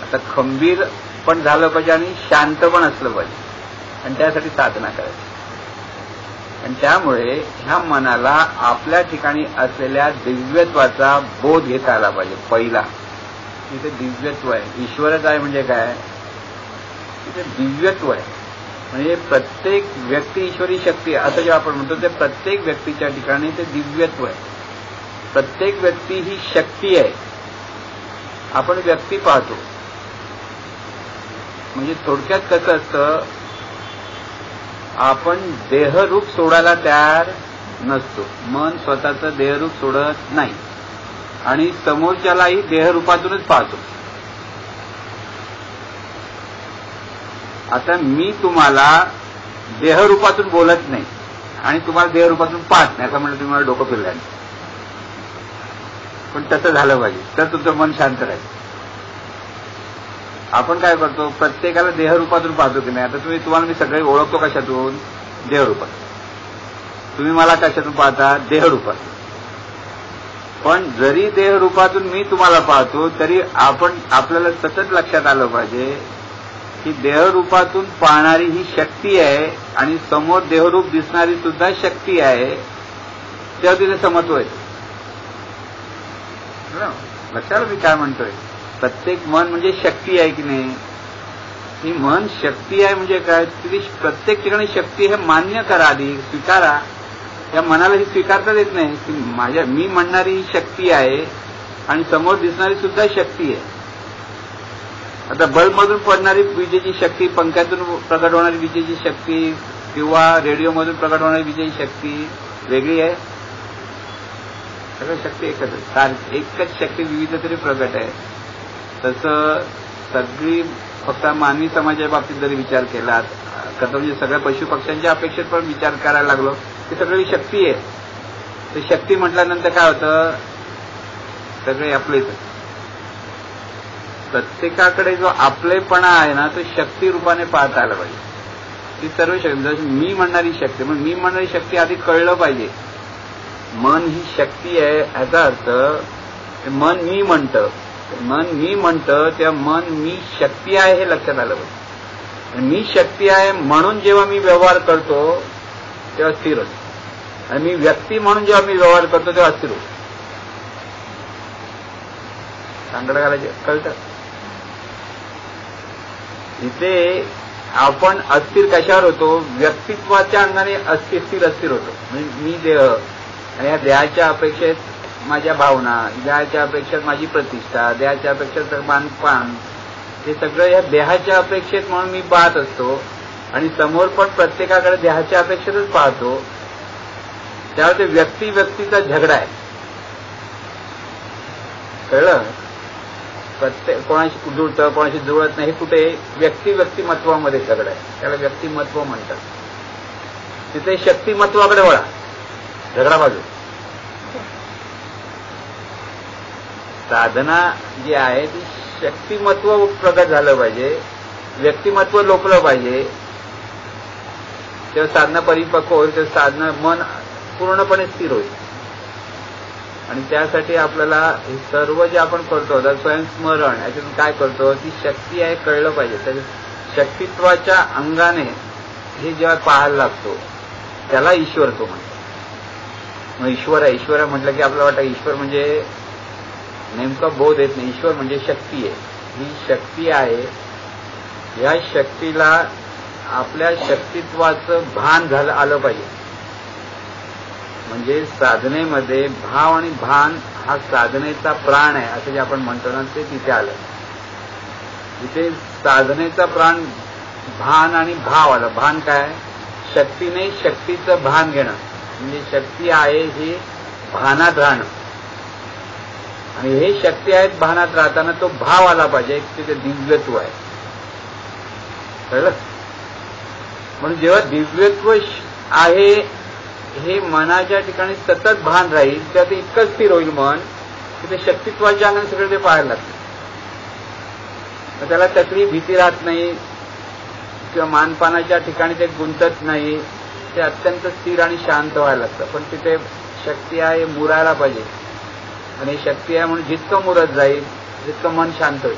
आता खंबीर पण झालं पाहिजे आणि शांत पण असलं पाहिजे, आणि त्यासाठी साधना करायची. आणि त्यामुळे ह्या मनाला आपल्या ठिकाणी असलेल्या दिव्यत्वाचा बोध घेता आला पाहिजे. पहिला तिथे दिव्यत्व आहे, ईश्वरच आहे. म्हणजे काय? तिथे दिव्यत्व आहे. म्हणजे प्रत्येक व्यक्ती ईश्वरी शक्ती असं जेव्हा आपण म्हणतो, ते प्रत्येक व्यक्तीच्या ठिकाणी ते दिव्यत्व आहे. प्रत्येक व्यक्ती ही शक्ती आहे. आपण व्यक्ती पाहतो, म्हणजे थोडक्यात कसं असतं, आपण देहरूप सोडायला तयार नसतो. मन स्वतःचं देहरूप सोडत नाही आणि समोरच्यालाही देहरूपातूनच पाहतो. आता मी तुम्हाला देहरूपातून बोलत नाही आणि तुम्हाला देहरूपातून पाहत नाही असं म्हणलं, तुम्हाला डोकं फिरलं. पण तसं झालं पाहिजे, तर तुमचं मन शांत राहील. आपण काय करतो, प्रत्येकाला देहरूपातून पाहतो की नाही. आता तुम्हाला मी सगळे ओळखतो कशातून? देहरूपात. तुम्ही मला कशातून पाहता? देहरूपात. पण जरी देहरूपातून मी तुम्हाला पाहतो, तरी आपल्याला सतत लक्षात आलं पाहिजे की देहरूपातून पाहणारी ही शक्ती आहे आणि समोर देहरूप दिसणारी सुद्धा शक्ती आहे. तेव्हा तिथे समत्व आहे. लक्षात मी काय म्हणतोय? प्रत्येक मन म्हणजे शक्ती आहे की नाही? ही मन शक्ती आहे म्हणजे काय? तिथे प्रत्येक ठिकाणी शक्ती हे मान्य करा, आधी स्वीकारा. या मनाला ही स्वीकारता येत नाही की मी म्हणणारी ही शक्ती आहे आणि समोर दिसणारी सुद्धा शक्ती आहे. आता बल्बमधून पडणारी विजेची शक्ती, पंख्यातून प्रकट होणारी विजेची शक्ती किंवा रेडिओमधून प्रकट होणारी विजेची शक्ती वेगळी आहे. सगळं शक्ती एकच शक्ती विविध तरी प्रकट आहे. तसं सगळी फक्त मानवी समाजाच्या बाबतीत जरी विचार केला तर, म्हणजे सगळ्या पशुपक्ष्यांच्या अपेक्षेत पण विचार करायला लागलो की सगळी शक्ती आहे. तर शक्ती म्हटल्यानंतर काय होतं? सगळे आपलेच. प्रत्येकाकडे जो आपलेपणा आहे ना, तो शक्ती रूपाने पाहता आला पाहिजे. ती सर्व शक्ती, जशी मी म्हणणारी शक्ती, मग मी म्हणणारी शक्ती आधी कळलं पाहिजे. मन ही शक्ती आहे याचा अर्थ मन मी म्हणतं, तेव्हा मन मी शक्ती आहे हे लक्षात आलं पाहिजे. मी शक्ती आहे म्हणून जेव्हा मी व्यवहार करतो तेव्हा स्थिर होतो, आणि मी व्यक्ती म्हणून जेव्हा मी व्यवहार करतो तेव्हा अस्थिर होतो. सांगडं घालायचे कळतं? इथे आपण अस्थिर कशावर होतो? व्यक्तित्वाच्या अंगाने अस्थिर होतो. म्हणजे मी देह, आणि या देहाच्या अपेक्षेत माझ्या भावना, देहाच्या अपेक्षेत माझी प्रतिष्ठा, देहाच्या अपेक्षेत मानपान, हे सगळं या देहाच्या अपेक्षेत म्हणून मी पाहत असतो. आणि समोर पण प्रत्येकाकडे देहाच्या अपेक्षेतच पाहतो. त्यावर ते व्यक्तीचा झगडा आहे. कळलं? प्रत्येक कोणाशी जुळतं, कोणाशी जुळत नाही. कुठे? व्यक्तिमत्वामध्ये झगडा आहे. त्याला व्यक्तिमत्व म्हणतात. तिथे शक्तिमत्वाकडे वळा, झगडा बाजू. साधना जी आहे ती शक्तिमत्व प्रगट झालं पाहिजे, व्यक्तिमत्व लोकलं पाहिजे. तेव्हा साधना परिपक्व होईल, तेव्हा साधना मन पूर्णपणे स्थिर होईल. आणि त्यासाठी आपल्याला हे सर्व जे आपण करतो, स्वयंस्मरण, याच्यातून काय करतो? ती शक्ती आहे कळलं पाहिजे. तर शक्तित्वाच्या अंगाने हे जेव्हा पाहायला लागतो त्याला ईश्वर तो म्हणतो. मग ईश्वर म्हटलं की आपल्याला वाटतं ईश्वर म्हणजे नेमका बोध येत नाही. ईश्वर म्हणजे शक्ती आहे. ही शक्ती आहे. या शक्तीला आपल्या शक्तित्वाचं भान आलं पाहिजे. म्हणजे साधनेमध्ये भाव आणि भान हा साधनेचा प्राण आहे असं जे आपण म्हणतो ना, ते तिथे आलं. तिथे साधनेचा प्राण भान आणि भाव आलं. भान काय? शक्तीने शक्तीचं भान घेणं, म्हणजे शक्ती आहे हे भानात राहणं. आणि हे शक्ती आहेत भानात राहताना तो भाव आला पाहिजे. तिथे दिव्यत्व आहे. कळलं? म्हणून जेव्हा दिव्यत्व आहे हे मनाच्या ठिकाणी सतत भान राहील तेव्हा ते इतकं स्थिर होईल मन की ते शक्तित्वाच्या अंगाने सगळे ते पाहायला लागते. त्याला त्यातली भीती राहत नाही किंवा मानपानाच्या ठिकाणी ते गुंतत नाही. ते अत्यंत स्थिर आणि शांत व्हायला लागतं. पण तिथे शक्ती आहे मुरायला पाहिजे आणि शक्ती आहे म्हणून जितकं मुरत जाईल तितकं मन शांत होईल.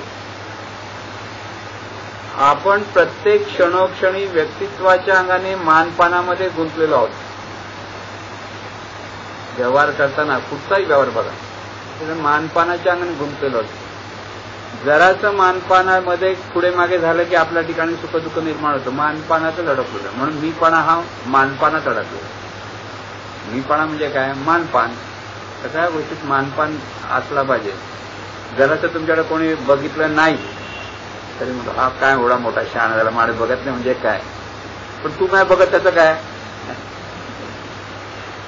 आपण प्रत्येक क्षणोक्षणी व्यक्तित्वाच्या अंगाने मानपानामध्ये गुंतलेलो आहोत. व्यवहार करताना कुठचाही व्यवहार बघा मानपानाच्या अंगाने गुंतलेलो आहोत. जराचं मानपानामध्ये पुढे मागे झालं की आपल्या ठिकाणी सुखदुःख निर्माण होतं. मानपानाचं अडकलेलं म्हणून मीपणा हा मानपानात अडकलेला. मीपणा म्हणजे काय? मानपान. सगळ्या गोष्टीत मानपान असला पाहिजे. जराचं तुमच्याकडे कोणी बघितलं नाही तरी म्हणतो हा काय एवढा मोठा शहाणा झाला माणूस बघत नाही म्हणजे काय. पण तू काय बघत त्याचं काय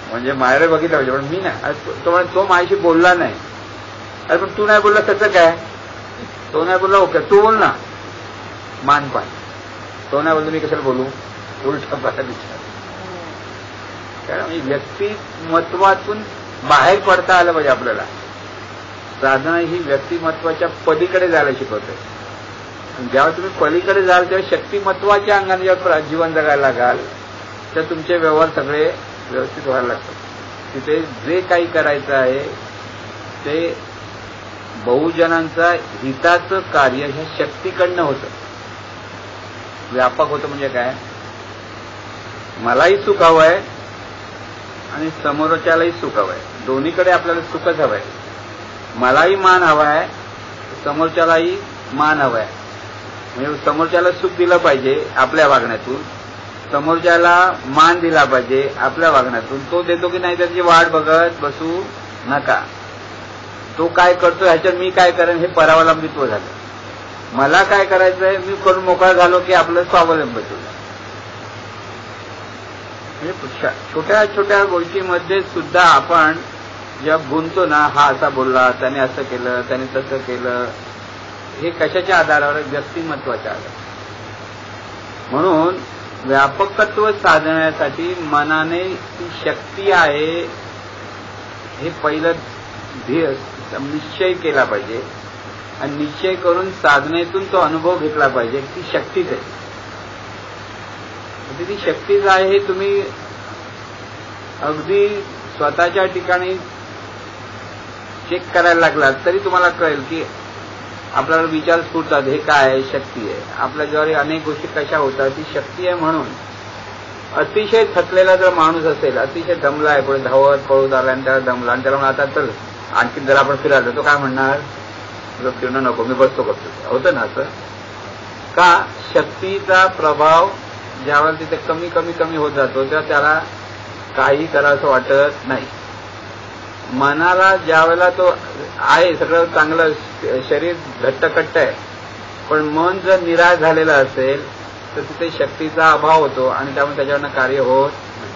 म्हणजे मायरे बघितलं पाहिजे पण मी नाही. तो माझ्याशी बोलला नाही. अरे पण तू नाही बोलला त्याचं काय. तो नाही बोलला ओके तू बोल ना. मानपान. तो नाही बोलतो मी कशाला बोलू. उलटा मला विचार. कारण व्यक्तिमत्वातून बाहेर पडता आलं पाहिजे आपल्याला. साधना ही व्यक्तिमत्वाच्या पलीकडे जायला शिकवते. जेव्हा तुम्ही पलीकडे जाल तेव्हा शक्तिमत्वाच्या अंगाने जेव्हा जीवन जगायला लागाल तर तुमचे व्यवहार सगळे व्यवस्थित व्हायला लागतात. तिथे जे काही करायचं आहे ते बहुजनांचा हिताचं कार्य ह्या शक्तीकडनं होतं. व्यापक होतं म्हणजे काय? मलाही सुख हवंय आणि समोरच्यालाही सुख हवंय. दोन्हीकडे आपल्याला सुखच हवंय. मलाही मान हवाय समोरच्यालाही मान हवाय. म्हणजे समोरच्याला सुख दिलं पाहिजे आपल्या वागण्यातून. समोरच्याला मान दिला पाहिजे आपल्या वागण्यातून. तो देतो की नाही त्याची वाट बघत बसू नका. तो काय करतो ह्याच्यात मी काय करेन हे परावलंबित्व झालं. मला काय करायचंय मी करून मोकळा झालो की आपलं स्वावलंबित्व झालं. म्हणजे छोट्या छोट्या गोष्टीमध्ये सुद्धा आपण जेव्हा गुंतो ना हा असा बोलला त्याने असं केलं त्याने तसं केलं हे कशाच्या आधारावर? व्यक्तिमत्वाच्या आधारावर. म्हणून व्यापकत्व साधण्यासाठी मनाने ती शक्ती आहे हे पहिलं निश्चय केला पाहिजे आणि निश्चय करून साधनेतून तो अनुभव घेतला पाहिजे ती शक्तीच आहे. ती शक्तीच आहे हे तुम्ही अगदी स्वतःच्या ठिकाणी चेक करायला लागलात तरी तुम्हाला कळेल की आपल्याला विचार स्फुरतात हे काय आहे? शक्ती आहे. आपल्या ज्वारी अनेक गोष्टी कशा होतात ती शक्ती आहे. म्हणून अतिशय थकलेला जर माणूस असेल अतिशय दमला आहे पुढे धावत पळून आला आणि त्याला दमला आणि त्याला म्हणून आता चल आणखीन जर आपण फिरायला तो काय म्हणणार? फिरणं नको मी बसतो करतो. होतं ना असं का? शक्तीचा प्रभाव ज्यावेळेला तिथे कमी कमी कमी होत जातो तेव्हा त्याला काही करावंसं वाटत नाही. मनाला ज्यावेळेला तो आहे सगळं चांगलं शरीर घट्टकट्ट आहे पण मन जर निराश झालेलं असेल तर तिथे शक्तीचा अभाव होतो आणि त्यामुळे त्याच्यावरनं कार्य होत नाही.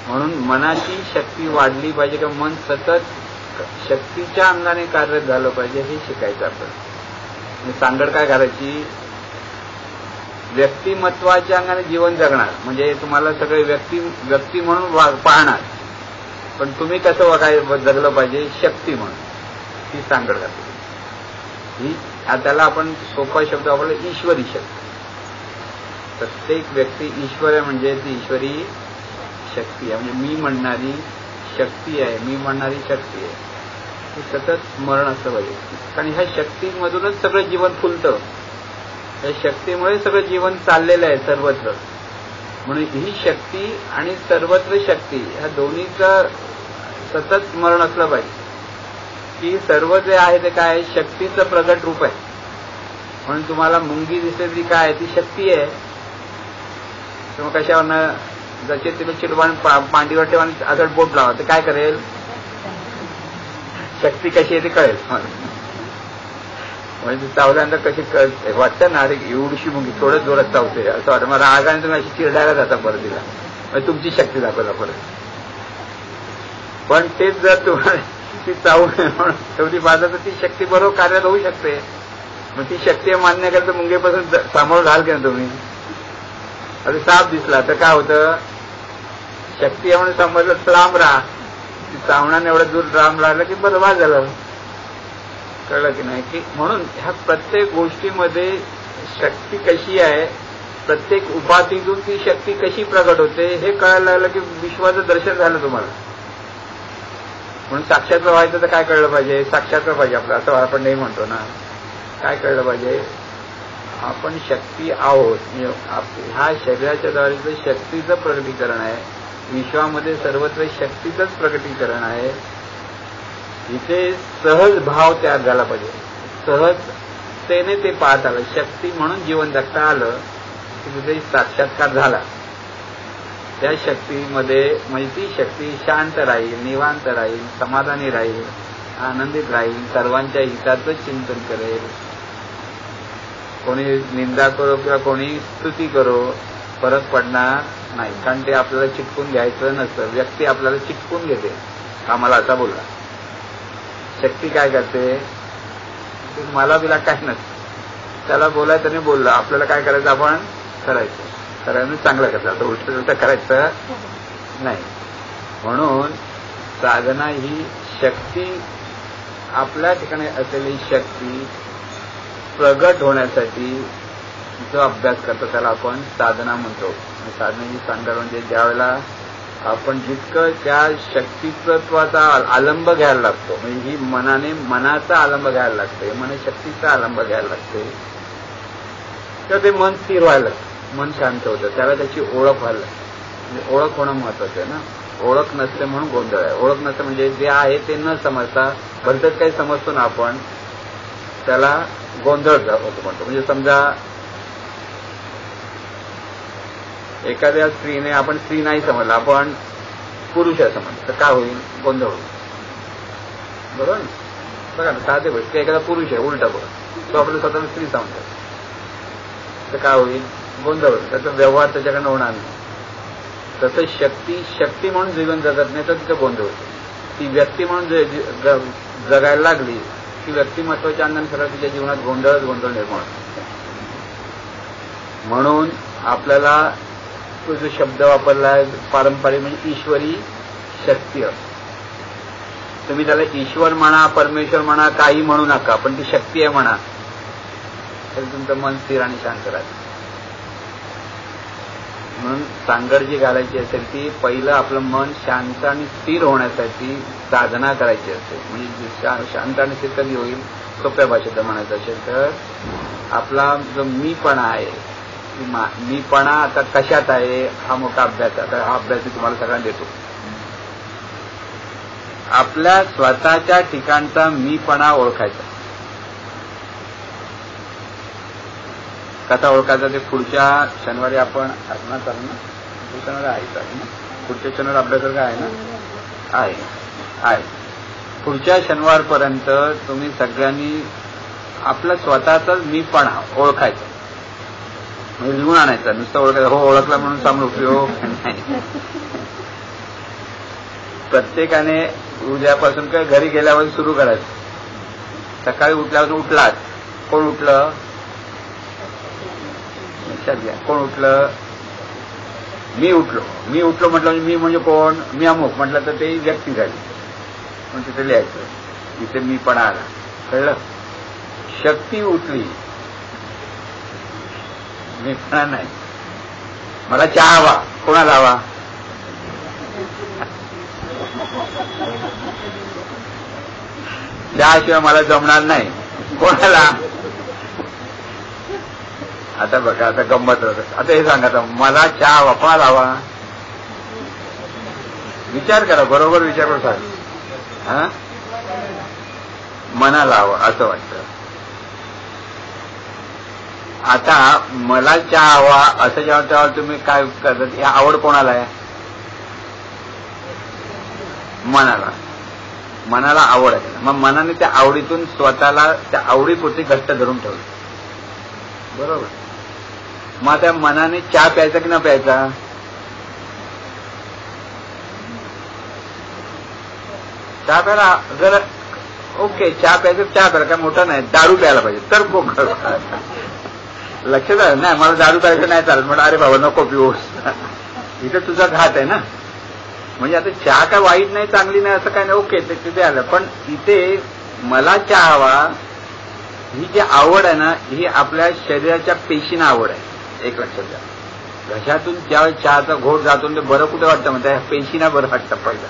म्हणून मनाची शक्ती वाढली पाहिजे किंवा मन सतत शक्तीच्या अंगाने कार्यरत झालं पाहिजे हे शिकायचं आपण. सांगड काय करायची? व्यक्तिमत्वाच्या अंगाने जीवन जगणार म्हणजे तुम्हाला सगळे व्यक्ती म्हणून पाहणार पण तुम्ही कसं जगलं पाहिजे शक्ती म्हणून. ही सांगड घातली. ही त्याला आपण सोपा शब्द वापरला ईश्वरी शक्ती. प्रत्येक व्यक्ती ईश्वर आहे म्हणजे ती ईश्वरी शक्ती आहे. म्हणजे मी म्हणणारी शक्ती आहे. मी म्हणणारी शक्ती आहे. हे सतत स्मरण असलं पाहिजे कारण ह्या शक्तीमधूनच सगळं जीवन फुलतं. या शक्तीमुळे सगळं जीवन चाललेलं आहे सर्वत्र. म्हणून ही शक्ती आणि सर्वत्र शक्ती ह्या दोन्हीचं सतत स्मरण असलं पाहिजे की सर्व जे आहे ते काय शक्तीचं प्रगट रूप आहे. म्हणून तुम्हाला मुंगी दिसते ती काय आहे? ती शक्ती आहे. किंवा कशावरनं जसे तिला चिडवाण मांडीवर ठेवा असं बोट लावा ते काय करेल? शक्ती कशी आहे ते कळेल. म्हणजे चावल्यानंतर कशी वाटतं ना अरे एवढीशी मुंगी थोडं जोरात चावते असं वाटतं. मग रागाने तुम्ही अशी चिरडायला जाता परत तिला म्हणजे तुमची शक्ती दाखवला परत. पण तेच जर तुम्हाला ती चावू नये म्हणून ठेवली बाजू तर ती शक्ती बरोबर कार्यात होऊ शकते. मग ती शक्ती मान्य करता मुंगेपासून सामोरं घाल की ना तुम्ही. आता साप दिसला तर काय होतं, शक्ती आहे म्हणून समजलं लांब राहा. सावणाने एवढं दूर लांब राहिलं की बरं झालं. कळलं की नाही. की म्हणून ह्या प्रत्येक गोष्टीमध्ये शक्ती कशी आहे, प्रत्येक उपाधीतून ती शक्ती कशी प्रगट होते हे कळायला लागलं की विश्वाचं दर्शन झालं तुम्हाला. म्हणून साक्षात्कार व्हायचं तर काय कळलं पाहिजे, साक्षात्कार पाहिजे आपलं. असं आपण नाही म्हणतो ना. काय कळलं पाहिजे, आपण शक्ती आहोत. ह्या शरीराच्या द्वारे शक्तीचं प्रगटीकरण आहे. विश्वामध्ये सर्वत्र शक्तीचंच प्रगटीकरण आहे. इथे सहज भाव तयार झाला पाहिजे. सहजतेने ते पाहत आलं. शक्ती म्हणून जीवन जगता आलं की तिथे साक्षात्कार झाला. त्या शक्तीमध्ये म्हणजे ती शक्ती शांत राहील, निवांत राहील, समाधानी राहील, आनंदित राहील, सर्वांच्या हिताचं चिंतन करेल. कोणी निंदा करो किंवा कोणी स्तुती करो फरक पडणार नाही. कारण ते आपल्याला चिटकून घ्यायचं नसतं. व्यक्ती आपल्याला चिटकून घेते. आम्हाला असा बोलला. शक्ती काय करते, मला बिला काय नसतं. त्याला बोलायचं नाही बोललं. आपल्याला काय करायचं, आपण करायचं. करायचं चांगलं करायचं. आता उलट करायचं नाही. म्हणून साधना ही शक्ती, आपल्या ठिकाणी असलेली शक्ती प्रगट होण्यासाठी जो अभ्यास करतो त्याला आपण साधना म्हणतो. साधनेची सांगता म्हणजे ज्यावेळेला आपण जितकं त्या शक्तित्वाचा आलंब घ्यायला लागतो, म्हणजे ही मनाचा आलंब घ्यायला लागते, मनशक्तीचा आलंब घ्यायला लागते, तर ते मन स्थिर व्हायला लागतं. मन शांत होतं. त्याला त्याची ओळख व्हायला लागते. म्हणजे ओळख होणं महत्वाचं आहे ना. ओळख नसते म्हणून गोंधळ आहे. ओळख नसते म्हणजे जे आहे ते न समजता भलतंच काही समजतो ना आपण, त्याला गोंधळ होतो म्हणतो. म्हणजे समजा एखाद्या स्त्रीने आपण स्त्री नाही समजलं, आपण पुरुष आहे समजलं, तर काय होईल, गोंधळ होईल. बरोबर ना. बघा ना, साधे गोष्ट, एखादा पुरुष आहे उलटा बघा, तो आपल्या स्वतःला स्त्री समजतो, तर काय होईल, गोंधळ होईल. त्याचा व्यवहार त्याच्याकडनं होणार नाही. तसं शक्ती म्हणून जीवन जगत नाही तर तिथं गोंधळ होतो. ती व्यक्ती म्हणून जगायला लागली की व्यक्तिमत्वाच्या अंगाने सगळं तिच्या जीवनात गोंधळ निर्माण होतो. म्हणून आपल्याला तो जो शब्द वापरलाय पारंपरिक म्हणजे ईश्वरी शक्ती, तुम्ही त्याला ईश्वर म्हणा, परमेश्वर म्हणा, काही म्हणू नका, पण ती शक्ती आहे म्हणा, तरी तुमचं मन स्थिर आणि शांत राहतं. म्हणून सांगड जी घालायची असेल ती पहिलं आपलं मन शांत आणि स्थिर होण्यासाठी साधना करायची असते. म्हणजे शांत आणि स्थिर कधी होईल, सोप्या भाषेत म्हणायचं असेल तर आपला जो मीपणा आहे, मीपणा आता कशात आहे हा मोठा अभ्यास. आता हा अभ्यास मी तुम्हाला सगळ्यांना देतो. आपल्या स्वतःच्या ठिकाणचा मीपणा ओळखायचा. कसा ओळखायचा ते पुढच्या शनिवारी आपण असणार चालू ना, शनिवारी आहे ना, पुढच्या शनिवारी अभ्यास काय आहे ना, आहे. पुढच्या शनिवारपर्यंत तुम्ही सगळ्यांनी आपला स्वतःचाच मीपणा ओळखायचा. म्हणजे लिहून आणायचा. नुसतं ओळखायचं, हो ओळखला म्हणून सांगू उपयोग नाही. प्रत्येकाने उद्यापासून काय घरी गेल्यावर सुरू करायचं. सकाळी उठल्यापासून उठलात, कोण उठलं, लक्षात घ्या, कोण उठलं, मी उठलो म्हटलं, मी म्हणजे कोण, मी अमुक म्हटलं तर ते व्यक्ती झाली. पण तिथे लिहायचं, तिथे मी पण आला. कळलं. शक्ती उठली, मी पण नाही. मला चहा हवा, कोणाला हवा, त्याशिवाय मला जमणार नाही, कोणाला. आता बघा, आता गंमत होत. आता हे सांगा, मला चहा हवा, कोणाला हवा, विचार करा, बरोबर विचार करून सांग. मनाला हवं असं वाटतं. आता मला चहा हवा असं जेव्हा तेव्हा तुम्ही काय करतात, या आवड कोणाला आहे, मनाला आवड आहे. मग मनाने त्या आवडीतून स्वतःला त्या आवडीपुरती घट्ट धरून ठेवलं. बरोबर. मग त्या मनाने चहा प्यायचा की न प्यायचा, चहा प्यायला जर ओके, चहा प्यायचं चहा प्यायला काय मोठं नाही, दारू प्यायला पाहिजे तर भूक लक्षात आलं नाही, मला दारू प्यायचं नाही चालत, म्हणा अरे बाबा नको पिऊस, इथे तुझा घात आहे ना. म्हणजे आता चहा काय वाईट नाही, चांगली नाही असं काय नाही, ओके ते तिथे आलं. पण इथे मला चहा हवा, ही जी आवड आहे ना, ही आपल्या शरीराच्या पेशींना आवड आहे. एक लक्षात घ्या, घशातून ज्यावेळेस चहाचा घोट जातो ते बरं कुठे वाटतं म्हणतात, पेशींना बरं वाटतं. पहिलं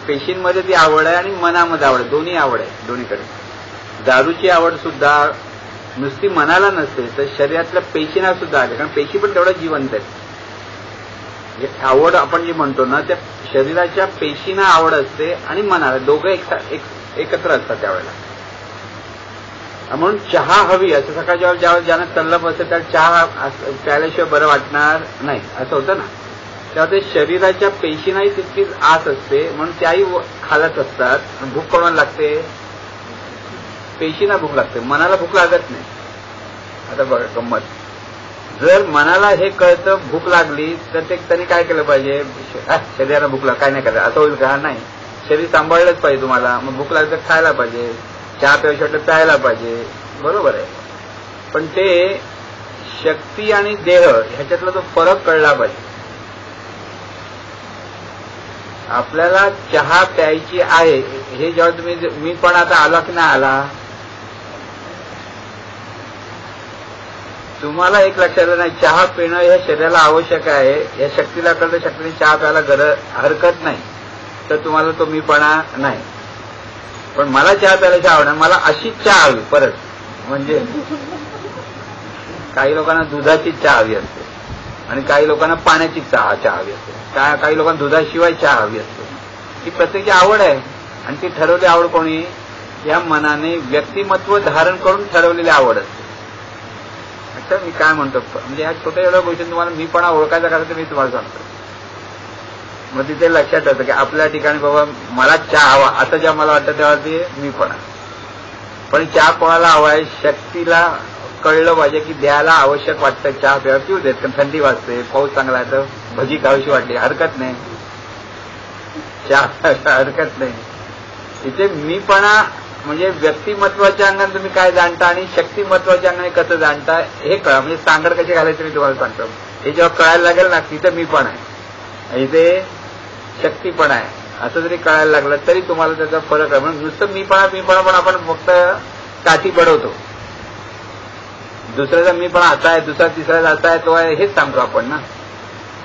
पेशींमध्ये ती आवड आहे आणि मनामध्ये आवड आहे, दोन्ही आवड आहे दोन्हीकडे. दारूची आवड सुद्धा नुसती मनाला नसते तर शरीरातल्या पेशींना सुद्धा आले, कारण पेशी पण तेवढ्या जिवंत आहेत. आवड आपण जी म्हणतो ना, त्या शरीराच्या पेशींना आवड असते आणि मनाला, दोघं एकत्र असतात त्यावेळेला. म्हणून चहा हवी असं सकाळच्या ज्यावेळेस ज्यांना तल्लप असते त्या चहा प्यायल्याशिवाय बरं वाटणार नाही असं होतं ना. तेव्हा ते शरीराच्या पेशींनाही तितकीच आस असते, म्हणून त्याही खालत असतात. भूक कोणाला लागते? पेशींना भूक लागते, मनाला भूक लागत नाही. आता बघा गंमत, जर मनाला हे कळतं भूक लागली तर ते त्यांनी काय केलं पाहिजे, शरीराला भूक लाग काय नाही करायचं असं होईल का? नाही, शरीर सांभाळलंच पाहिजे तुम्हाला. मग भूक लागली तर खायला पाहिजे, चहा प्यायचं वाटलं प्यायला पाहिजे, बरोबर आहे. पण ते शक्ती आणि देह ह्याच्यातला तो फरक कळला पाहिजे. आपल्याला चहा प्यायची आहे हे जेव्हा तुम्ही, मी पण आता आला की नाही आला, तुम्हाला एक लक्षात नाही, चहा पिणं हे शरीराला आवश्यक आहे, या शक्तीला कळतं, शक्तीने चहा प्यायला हरकत नाही, तर तुम्हाला तो मीपणा नाही. पण मला चहा प्यायला आवडणार, मला अशीच चहा हवी परत. म्हणजे काही लोकांना दुधाची चहा हवी असते आणि काही लोकांना पाण्याची चहा हवी असते, काही लोकांना दुधाशिवाय चहा हवी असते. ही प्रत्येकाची आवड आहे आणि ती ठरवली आवड कोणी, या मनाने व्यक्तिमत्व धारण करून ठरवलेली आवड असते. अच्छा, मी काय म्हणतो, म्हणजे ह्या छोट्या एवढ्या गोष्टी तुम्हाला मीपणा ओळखायचा का तर मी तुम्हाला सांगतो. मग तिथे लक्षात येतं की आपल्या ठिकाणी बाबा मला चहा हवा असं जेव्हा मला वाटतं तेव्हा ते मीपणा. पण चहा कोणाला हवा आहे, शक्तीला कळलं पाहिजे की द्यायला आवश्यक वाटतं चहा प्यावा, पिऊ देत, कारण थंडी वाजते, पाऊस चांगला आहे तर भजी खावीशी वाटली, हरकत नाही, चहा हरकत नाही. इथे मीपणा म्हणजे व्यक्तिमत्वाच्या अंगाने तुम्ही काय जाणता आणि शक्तिमत्वाच्या अंगाने कसं जाणता हे कळा. म्हणजे सांगड कशी घालायचं मी तुम्हाला सांगतो, हे जेव्हा कळायला लागेल ना, तिथं मीपण आहे, इथे शक्ती पण आहे, असं जरी कळायला लागलं तरी तुम्हाला त्याचा फरक आहे. म्हणून नुसतं मीपणा पण आपण फक्त काठी बडवतो, दुसऱ्याचा मीपणा असा आहे, दुसरा तिसऱ्याचा असा आहे, तो आहे हेच सांगतो आपण ना.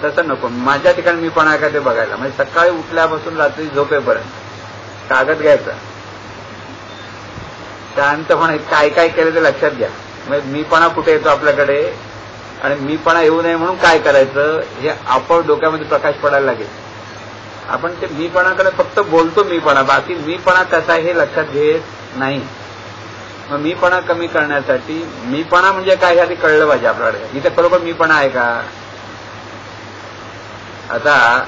तसं नको. माझ्या ठिकाणी मीपणा आहे का ते बघायला, म्हणजे सकाळी उठल्यापासून रात्री झोपेपर्यंत कागद घ्यायचा, शांतपणे काय काय केलं ते लक्षात घ्या. म्हणजे मीपणा कुठे येतो आपल्याकडे आणि मीपणा येऊ नये म्हणून काय करायचं हे आपण डोक्यामध्ये प्रकाश पडायला लागेल. आपण ते मीपणाकडे फक्त बोलतो मीपणा, बाकी मीपणा कसा हे लक्षात घेत नाही. मग मीपणा कमी करण्यासाठी मीपणा म्हणजे काय हे आधी कळलं पाहिजे आपल्याकडे. इथे खरोखर मीपणा आहे का? आता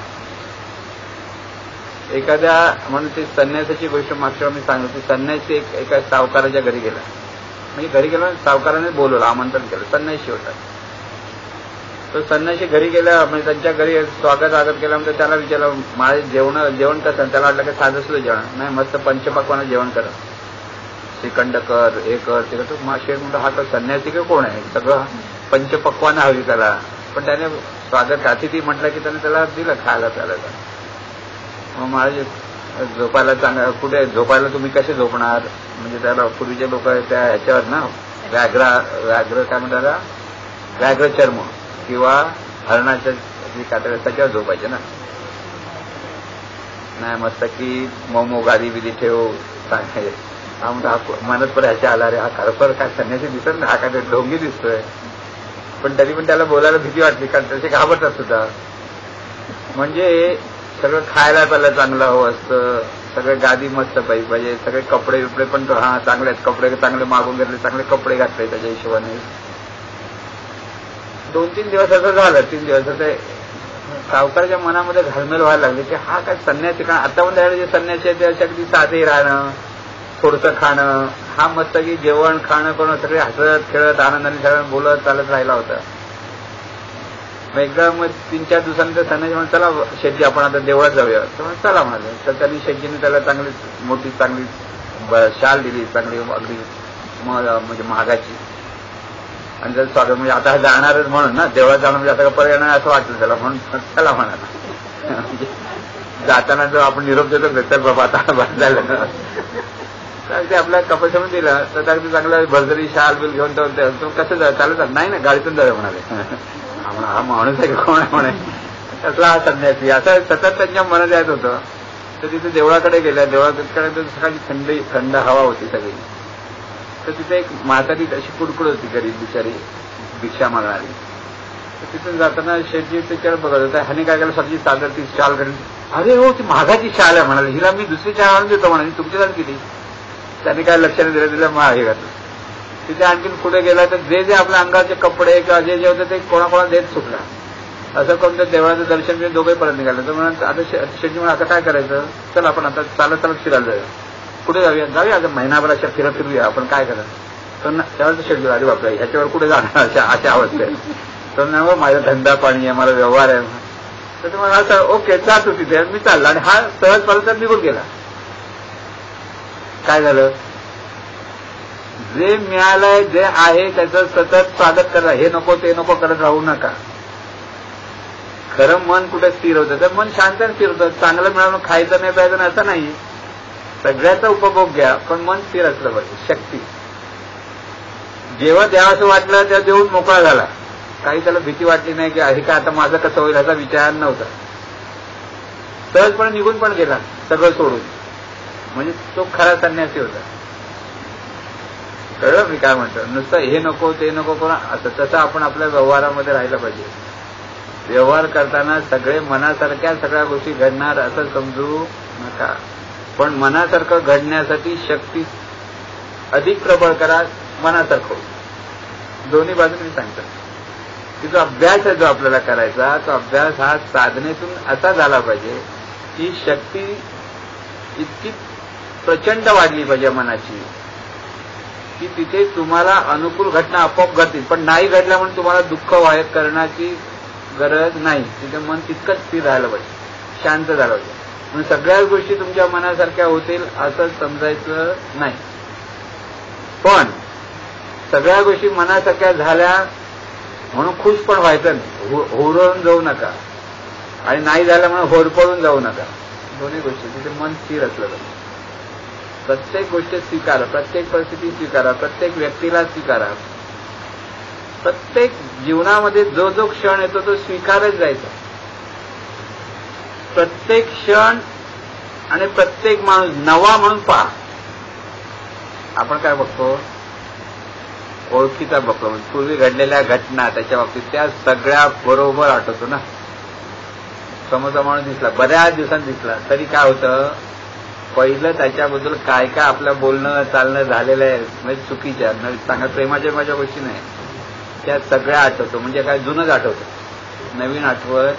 एखाद्या म्हणून ती संन्यासाची गोष्ट मागच्या मी सांगितली. संन्यासी एका सावकाराच्या घरी गेला, म्हणजे घरी गेला सावकाराने बोलवलं, आमंत्रण केलं, संन्यासी होता तो. संन्यासी घरी गेला, म्हणजे त्यांच्या घरी स्वागत केलं, म्हणजे त्याला विचारलं माझे जेवण कसं. त्याला वाटलं की साधं सुद्धा जेवण नाही, मस्त पंचपक्वानं जेवण करा, श्रीखंड कर, हे कर, ते कर. माशे म्हणतो हा तर संन्यासी का कोण आहे, सगळं पंचपक्वानं हवी त्याला. पण त्याने स्वागत अतिथी म्हटलं की त्याला दिलं खायला प्यायला. मग माझे झोपायला चांगलं, कुठे झोपायला तुम्ही कसे झोपणार, म्हणजे त्याला पूर्वीचे लोक त्या ह्याच्यावर ना व्याघ्र काय म्हणतात, व्याघ्र चर्म किंवा हरणाच्या जी कातडी त्याच्यावर झोपायचे ना. नाही मस्त की मोमो गादी बिदी ठेव सांगायचे. हा म्हणतो हा मनत पण ह्याच्या आला रे, हा खरोखर काय संन्यासी दिसत ना, हा काय ढोंगी दिसतोय. पण तरी पण त्याला बोलायला भीती वाटली, कारण त्याचे घाबरतात सुद्धा. म्हणजे सगळं खायला प्यायला चांगलं हवं असतं, सगळे गादी मस्त पाहिजे, सगळे कपडे बिपडे पण हा चांगले आहेत, कपडे चांगले मागून घेतले, चांगले कपडे घातले त्याच्या हिशोबाने. 2-3 दिवस असं झालं. 3 दिवस ते सावकाराच्या मनामध्ये घालमेल व्हायला लागले की हा काय संन्यासी. कारण आता पण त्याकडे जे संन्यासी आहे ते अगदी साधे राहणं, थोडंसं खाणं, हा मस्त की जेवण खाणं करून सगळे हसत खेळत आनंदाने सगळं बोलत चालत राहिला होता. मग एकदा मग 3-4 दिवसानंतर संन्यासी म्हणून चला शेटजी आपण आता देवळात जाऊया. तर चला म्हणाले. तर त्यांनी शेटजीने त्याला चांगली मोठी चांगली शाल दिली चांगली अगदी म्हणजे महागाची, आणि त्याचं स्वागत म्हणजे आता जाणारच म्हणून ना, देवळात जाणं म्हणजे आता परत येणार असं वाटलं त्याला, म्हणून चला म्हणाला. म्हणजे जाताना जो आपण निरोप देतो तर बाबा आता बस झालं, तर ते आपल्या कपाशामध्ये दिलं तर अगदी चांगला भरजरी शाल बिल घेऊन तो कसं जाय चालत नाही ना, गाडीतून जाऊया म्हणाले. हा माणूस आहे का कोण आहे म्हणे, कसला हा संन्यासी, असं सतत त्यांच्या मनात येत होतं. तर तिथे देवळाकडे गेल्या, देवळाकडे सकाळची थंड हवा होती सगळी. तर तिथे एक म्हातारी अशी कुडकुड होती गरीब बिचारी, भिक्षा मागणारी. तर तिथून जाताना शेठजी त्याच्यावर बघत होता, ह्याने काय केलं, स्वतःची चादर ती शाल करून, अरे हो ती महागाची शाल आहे म्हणाले, हिला मी दुसरी शाल आणून देतो म्हणाली, तुमच्याकडे किती. त्याने काय लक्षाने दिलं महाग हे घातलं. तिथे आणखीन पुढे गेला तर जे आपल्या अंगाचे कपडे किंवा जे होते ते कोणाकोणा देत सुटला. असं करून तर देवळाचं दर्शन घेऊन दोघे परत निघाले. तर म्हणून आता शेठजी म्हणून आता काय करायचं, चल आपण आता चालत फिरायला जाऊया, कुठे जाऊया आता महिनाभर अशा फिरूया आपण, काय करा. तर त्यावेळेस शेठजी अरे बापरे ह्याच्यावर कुठे जाणार अशा अवस्थेत. तर नाही माझा धंदा पाणी आहे, मला व्यवहार आहे. तर तुम्हाला असं ओके जातो तिथे, मी चालला, आणि हा सहज परत निघून गेला. काय झालं, जे मिळालंय जे आहे त्याचं सतत स्वागत करा, हे नको ते नको करत राहू नका. खरं मन कुठे स्थिर होतं, तर मन शांत स्थिर होतं. चांगलं मिळालं खायचं नाही प्यायचं असं नाही, सगळ्याचा उपभोग घ्या, पण मन स्थिर असलं पाहिजे. शक्ती जेव्हा द्यावं वाटलं तेव्हा देऊन मोकळा झाला, काही त्याला भीती वाटली नाही की हे काय आता माझं कसं होईल याचा विचार नव्हता. सहजपणे निघून पण गेला सगळं सोडून, म्हणजे तो खरा संन्यासी होता. कळलं मी काय म्हणतो, नुसतं हे नको ते नको करून असं तसं आपण आपल्या व्यवहारामध्ये राहिलं पाहिजे. व्यवहार करताना सगळे मनासारख्या सगळ्या गोष्टी घडणार असं समजू नका, पण मनासारखं घडण्यासाठी शक्ती अधिक प्रबळ करा, मनासारखं. दोन्ही बाजूने सांगतात की जो अभ्यास आहे जो आपल्याला करायचा, तो अभ्यास हा साधनेतून असा झाला पाहिजे की शक्ती इतकी प्रचंड वाढली पाहिजे मनाची की तिथे तुम्हाला अनुकूल घटना आपोआप घडतील, पण नाही घडल्या म्हणून तुम्हाला दुःख करण्याची गरज नाही. तिथे मन तितकंच स्थिर राहिलं पाहिजे, शांत झालं पाहिजे. म्हणून सगळ्याच गोष्टी तुमच्या मनासारख्या होतील असं समजायचं नाही, पण सगळ्या गोष्टी मनासारख्या झाल्या म्हणून खुश पण व्हायचं नाही, होरळून जाऊ नका, आणि नाही झालं म्हणून होरपळून जाऊ नका. दोन्ही गोष्टी तिथे मन स्थिर असलं पाहिजे. प्रत्येक गोष्ट स्वीकारा, प्रत्येक परिस्थिती स्वीकारा, प्रत्येक व्यक्तीला स्वीकारा. प्रत्येक जीवनामध्ये जो जो क्षण येतो तो स्वीकारच जायचा. प्रत्येक क्षण आणि प्रत्येक माणूस नवा म्हणून पहा. आपण काय बघतो, ओळखीचा बघतो, पूर्वी घडलेल्या घटना त्याच्या बाबतीत त्या सगळ्या बरोबर आठवतो ना. समोरचा माणूस दिसला, बऱ्याच दिवसांनी दिसला तरी काय होतं, पहिलं त्याच्याबद्दल काय काय आपलं बोलणं चालणं झालेलं आहे, म्हणजे चुकीच्या चांगल्या प्रेमाच्या माझ्या गोष्टी नाही, त्या सगळ्या आठवतो. म्हणजे काय, जुनंच आठवतं, नवीन आठवत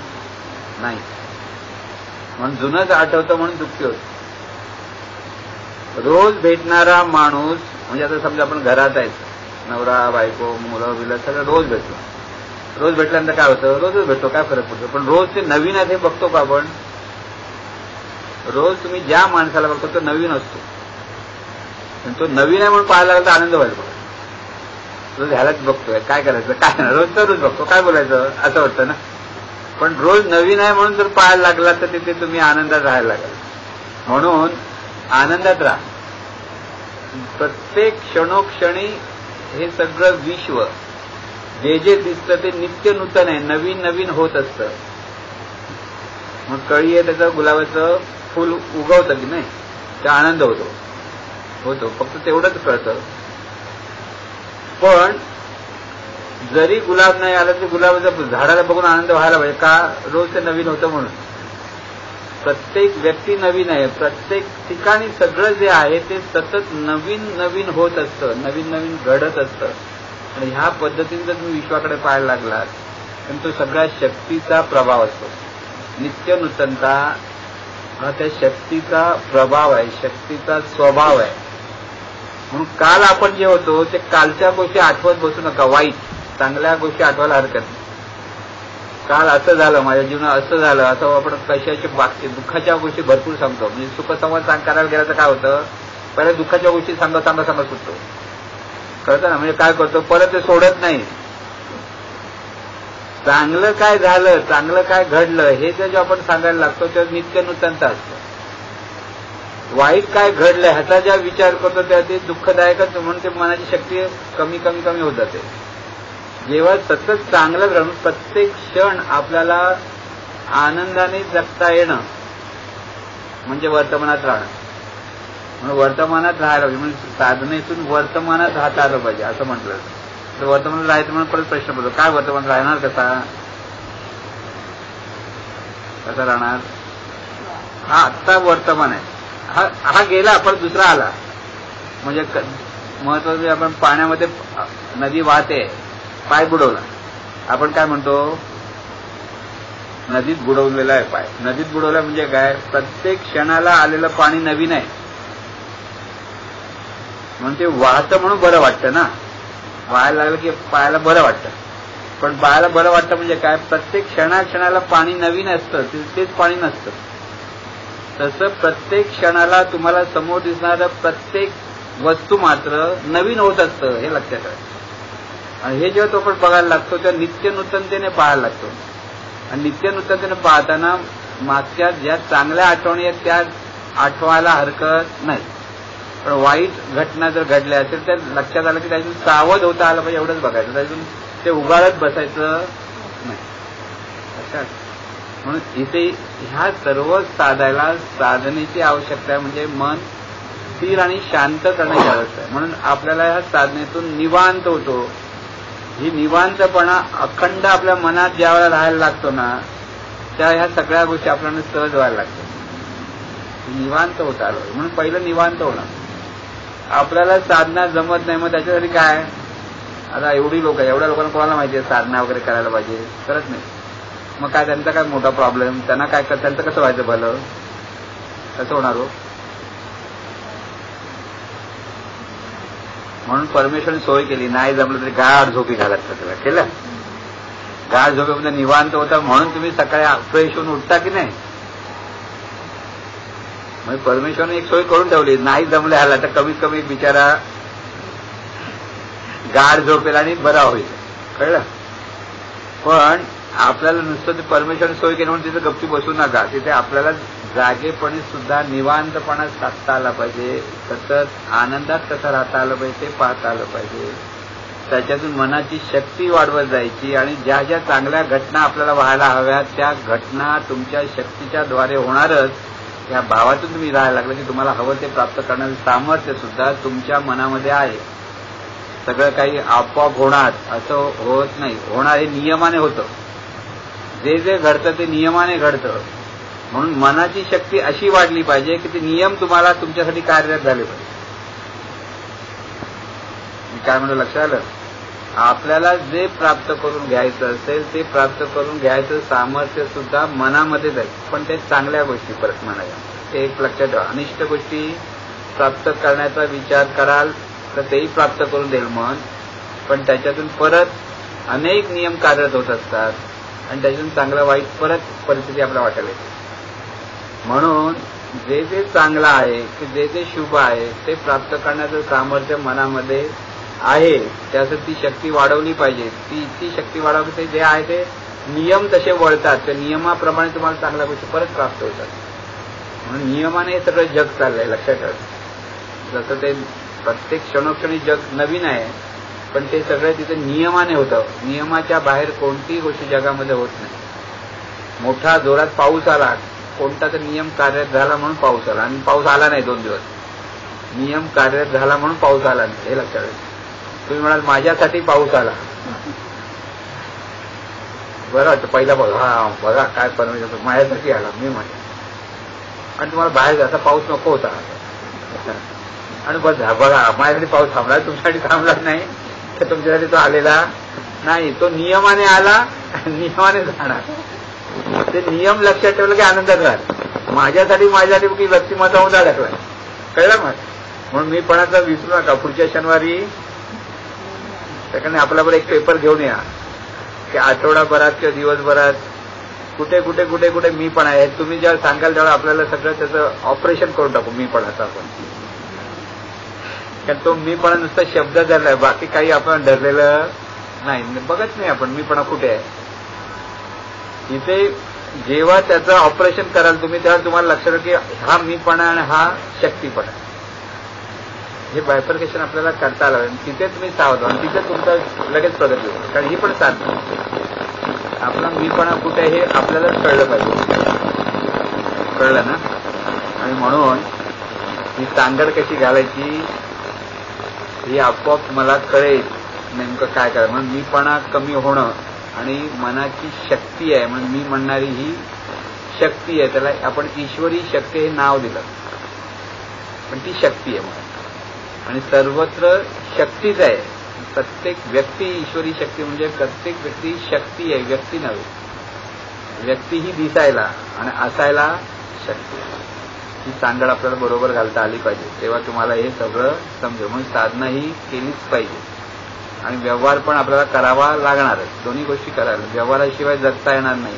नाही. म्हणून जुनंच आठवतं म्हणून दुःखी होतं. रोज भेटणारा माणूस, म्हणजे आता समजा आपण घरात आहे, नवरा बायको मुलं बिलं सगळं रोज भेटतो. रोज भेटल्यानंतर काय होतं, रोजच भेटतो, काय फरक पडतो. पण रोज ते नवीन आहे हे बघतो का आपण. रोज तुम्ही ज्या माणसाला बघतो तो नवीन असतो, पण तो नवीन आहे म्हणून पाहायला लागला तर आनंद व्हायला पाहिजे. रोज ह्यालाच बघतोय, काय करायचं, काय नाही, रोज तर रोज बघतो, काय बोलायचं असं वाटतं ना. पण रोज नवीन आहे म्हणून जर पाहायला लागला तर तिथे तुम्ही आनंदात राहायला लागला. म्हणून आनंदात राहा. प्रत्येक क्षणोक्षणी हे सगळं विश्व जे जे दिसतं ते नित्य नूतन आहे, नवीन नवीन होत असतं. मग कळी आहे त्याचं गुलाबाचं फुल उगवतं की नाही, त्या आनंद होतो, फक्त तेवढंच कळतं. पण जरी गुलाब नाही आला तरी गुलाबाच्या झाडाला बघून आनंद व्हायला पाहिजे का, रोज ते नवीन होतं म्हणून. प्रत्येक व्यक्ती नवीन आहे, प्रत्येक ठिकाणी सगळं जे आहे ते सतत नवीन नवीन होत असतं, नवीन नवीन घडत असतं. आणि ह्या पद्धतीने जर तुम्ही विश्वाकडे पाहायला लागलात तर तो सगळ्या शक्तीचा प्रभाव असतो. नित्य नूतनता हा त्या शक्तीचा प्रभाव आहे, शक्तीचा स्वभाव आहे. म्हणून काल आपण जे होतो ते कालच्या गोष्टी आठवत बसू नका. वाईट चांगल्या गोष्टी आठवायला हरकत नाही. काल असं झालं, माझ्या जीवनात असं झालं, असं आपण कशाच्या बाबतीत दुःखाच्या गोष्टी भरपूर सांगतो. म्हणजे सुखसंवाद करायला गेला तर काय होतं, पहिल्या दुःखाच्या गोष्टी सांगत सुटतो, कळतं ना. म्हणजे काय करतो, परत ते सोडत नाही. चांगलं काय झालं, चांगलं काय घडलं हे जेव्हा आपण सांगायला लागतो तेव्हा नित्य नूतनता असतं. वाईट काय घडलं ह्याचा जेव्हा विचार करतो तेव्हा ते दुःखदायकच, म्हणून ते मनाची शक्ती कमी कमी कमी होत जाते. जेव्हा सतत चांगलं घडून प्रत्येक क्षण आपल्याला आनंदाने जगता येणं म्हणजे वर्तमानात राहणं. म्हणून वर्तमानात राहायला पाहिजे, म्हणजे साधनेतून वर्तमानात राहता आलं पाहिजे असं म्हटलं. तर वर्तमानात राहायचं म्हणून परत प्रश्न पडतो, काय वर्तमान राहणार, कसा राहणार. हा आत्ता वर्तमान आहे, हा गेला परत दुसरा आला. म्हणजे महत्वाचं आपण पाण्यामध्ये नदी वाहते, पाय बुडवला, आपण काय म्हणतो, नदीत बुडवलेला आहे पाय. नदीत बुडवला म्हणजे काय, प्रत्येक क्षणाला आलेलं पाणी नवीन आहे म्हणून ते वाहतं म्हणून बरं वाटतं ना. वाहायला लागलं की पायाला बरं वाटतं. पण पायाला बरं वाटतं म्हणजे काय, प्रत्येक क्षणाला पाणी नवीन असतं, तेच पाणी नसतं. तसं प्रत्येक क्षणाला तुम्हाला समोर दिसणारं प्रत्येक वस्तू मात्र नवीन होत असतं, हे लक्षात ठेवा. आणि हे जेव्हा तो आपण बघायला लागतो तेव्हा नित्य नूतनतेने पाहायला लागतो. आणि नित्य नूतनतेने पाहताना मागच्या ज्या चांगल्या आठवणी आहेत त्या आठवायला हरकत नाही. पण वाईट घटना जर घडल्या असेल तर लक्षात आलं की त्यातून सावध होता आलं पाहिजे, एवढंच बघायचं. त्यातून ते उगाळत बसायचं नाही. लक्षात. म्हणून इथे ह्या सर्व साधायला साधनेची आवश्यकता आहे, म्हणजे मन स्थिर आणि शांत करण्याची आवश्यकता आहे. म्हणून आपल्याला ह्या साधनेतून निवांत होतो. ही निवांतपणा अखंड आपल्या मनात ज्यावेळेला राहायला लागतो ना, त्या ह्या सगळ्या गोष्टी आपल्याला सहज व्हायला लागतात. निवांत होता आलं म्हणून पहिलं निवांत होणं. आपल्याला साधना जमत नाही, मग त्याच्यासाठी काय, आता एवढी लोक, एवढ्या लोकांना कोणाला माहिती आहे साधना वगैरे करायला पाहिजे, करत नाही. मग काय त्यांचा काय मोठा प्रॉब्लेम, त्यांना काय, त्यांचं कसं व्हायचं भलं, कसं होणार हो. म्हणून परमेश्वरने सोय केली, नाही जमलं तरी गाढ झोपी घालत त्याला केलं. गाढ झोपेमध्ये निवांत होता म्हणून तुम्ही सकाळी फ्रेश होऊन उठता की नाही. म्हणजे परमेश्वरने एक सोय करून ठेवली, नाही जमलं ह्याला तर कमीत कमी बिचारा गाढ झोपेल आणि बरा होईल, कळलं. पण आपल्याला नुसतं ते परमेश्वरने सोय केली म्हणून तिथे गप्पी बसू नका. तिथे आपल्याला जागेपणी सुद्धा निवांतपणा साधता आला पाहिजे, सतत आनंदात कसं राहता आलं पाहिजे ते पाहता आलं पाहिजे. त्याच्यातून मनाची शक्ती वाढवत जायची आणि ज्या ज्या चांगल्या घटना आपल्याला व्हायला हव्यात त्या घटना तुमच्या शक्तीच्या द्वारे होणारच. या भावातून तुम्ही राहायला लागलं की तुम्हाला हवं ते प्राप्त करण्याचं सामर्थ्य सुद्धा तुमच्या मनामध्ये आहे. सगळं काही आपोआप होणार असं होत नाही, होणार हे नियमाने होतं. जे जे घडतं ते नियमाने घडतं. म्हणून मनाची शक्ती अशी वाढली पाहिजे की ते नियम तुम्हाला तुमच्यासाठी कार्यरत झाले पाहिजे. मी काय म्हणतो लक्षात आलं. आपल्याला जे प्राप्त करून घ्यायचं असेल ते प्राप्त करून घ्यायचं सामर्थ्य सुद्धा मनामध्येच आहे, पण ते चांगल्या गोष्टी परत म्हणायच्या. ते एक लक्षात ठेवा. अनिष्ट गोष्टी प्राप्त करण्याचा विचार कराल तर तेही प्राप्त करून देईल मन, पण त्याच्यातून परत अनेक नियम कार्यरत होत असतात आणि त्याच्यातून चांगलं वाईट परत परिस्थिती आपल्याला वाटायला येते. म्हणून जे जे चांगलं आहे की जे जे शुभ आहे ते प्राप्त करण्याचं सामर्थ्य मनामध्ये आहे, त्यासाठी ती शक्ती वाढवली पाहिजे. ती शक्ती वाढवली ते जे आहे ते नियम तसे वळतात, त्या नियमाप्रमाणे तुम्हाला चांगल्या गोष्टी परत प्राप्त होतात. म्हणून नियमाने हे सगळं जग चाललंय, लक्षात ठेवा. जसं ते प्रत्येक क्षणोक्षणी जग नवीन आहे, पण ते सगळं तिथे नियमाने होतं. नियमाच्या बाहेर कोणतीही गोष्ट जगामध्ये होत नाही. मोठा जोरात पाऊस आला, कोणता तर नियम कार्यरत झाला म्हणून पाऊस आला, आणि पाऊस आला नाही 2 दिवस. नियम कार्यरत झाला म्हणून पाऊस आला नाही, हे लक्षात ठेवा. तुम्ही म्हणाल माझ्यासाठी पाऊस आला, बरं वाटतं पहिला पाऊस, हा बघा काय परमेश्वर माझ्यासाठी आला, मी म्हणे. आणि तुम्हाला बाहेर जायचा पाऊस नको होता, आणि बस बघा माझ्यासाठी पाऊस थांबला, तुमच्यासाठी थांबला नाही, तर तुमच्यासाठी तो आलेला नाही. तो नियमाने आला, नियमाने जाणार. ते नियम लक्षात ठेवलं की आनंदात राहत. माझ्यासाठी की व्यक्तिमत्वामध्ये अडकलाय, कळलं मग. म्हणून मी पणाचा विसरू नका. पुढच्या शनिवारी त्याकडे आपल्याबरोबर एक पेपर घेऊन या की आठवडाभरात किंवा दिवसभरात कुठे कुठे कुठे कुठे मी पण आहे. तुम्ही जेव्हा सांगाल तेव्हा आपल्याला सगळं त्याचं ऑपरेशन करून टाकू मी पणाचं आपण. कारण तो मीपणा नुसता शब्द धरलाय, बाकी काही आपण धरलेलं नाही, बघत नाही आपण मीपणा कुठे आहे. इथे जेव्हा त्याचं ऑपरेशन कराल तुम्ही तेव्हा तुम्हाला लक्षात येईल की हा मीपणा आणि हा शक्तीपणा, हे बायफर्केशन आपल्याला करता आलं. तिथे तुम्ही सावध आणि तिथे तुमचं लगेच प्रगती होईल. कारण ही पण साधन, आपला मीपणा कुठे हे आपल्यालाच कळलं पाहिजे. कळलं ना? आणि म्हणून ही सांगड कशी घालायची ही आपोआप मला कळेल नेमकं काय करायचं. म्हणून मीपणा कमी होणं आणि मनाची शक्ती आहे, म्हणून मी म्हणणारी ही शक्ती आहे. त्याला आपण ईश्वरी शक्ती हे नाव दिलं, पण ती शक्ती आहे म्हणून. आणि सर्वत्र शक्तीच आहे. प्रत्येक व्यक्ती ईश्वरी शक्ती, म्हणजे प्रत्येक व्यक्ती शक्ती आहे, व्यक्ती नव्हे. व्यक्ती ही दिसायला आणि असायला शक्ती. ही सांगड आपल्याला बरोबर घालता आली पाहिजे, तेव्हा तुम्हाला हे सगळं समजेल. म्हणून साधना ही केलीच पाहिजे आणि व्यवहार पण आपल्याला करावा लागणारच. दोन्ही गोष्टी करायला, व्यवहाराशिवाय जगता येणार नाही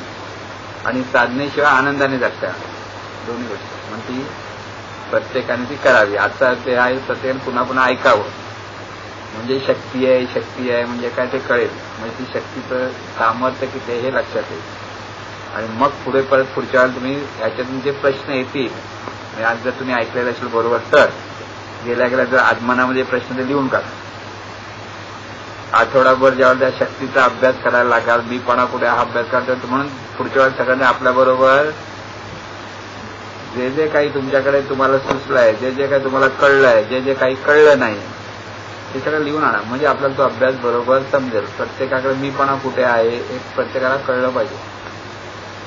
आणि साधनेशिवाय आनंदाने जगता येणार, दोन्ही गोष्टी. मग ती प्रत्येकाने ती करावी. आता ते आहे प्रत्येकाने पुन्हा पुन्हा ऐकावं, म्हणजे शक्ती आहे, शक्ती आहे म्हणजे काय ते कळेल. म्हणजे ती शक्तीचं सामर्थ्य किती आहे हे लक्षात येईल. आणि मग पुढे परत पुढच्या वेळेला तुम्ही याच्यातून जे प्रश्न येतील, आज जर तुम्ही ऐकलेलं असेल बरोबर, तर गेल्या गेल्या जर आत्मनामध्ये प्रश्न ते लिहून काढा. आठवडाभर ज्यावेळेला त्या शक्तीचा अभ्यास करायला लागाल, मीपणा कुठे हा अभ्यास करतो, म्हणून पुढच्या वेळेला सगळ्यांनी आपल्याबरोबर जे जे काही तुमच्याकडे तुम्हाला सुचलंय, जे जे काही तुम्हाला कळलंय, जे जे काही कळलं नाही ते सगळं लिहून आणा. म्हणजे आपल्याला तो अभ्यास बरोबर समजेल. प्रत्येकाकडे मीपणा कुठे आहे हे प्रत्येकाला कळलं पाहिजे.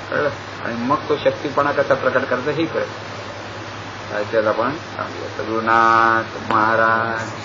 कळलं? आणि मग तो शक्तीपणा कसा प्रकट करायचा हे कळेल. त्याला आपण सांगूया. गुरुनाथ महाराज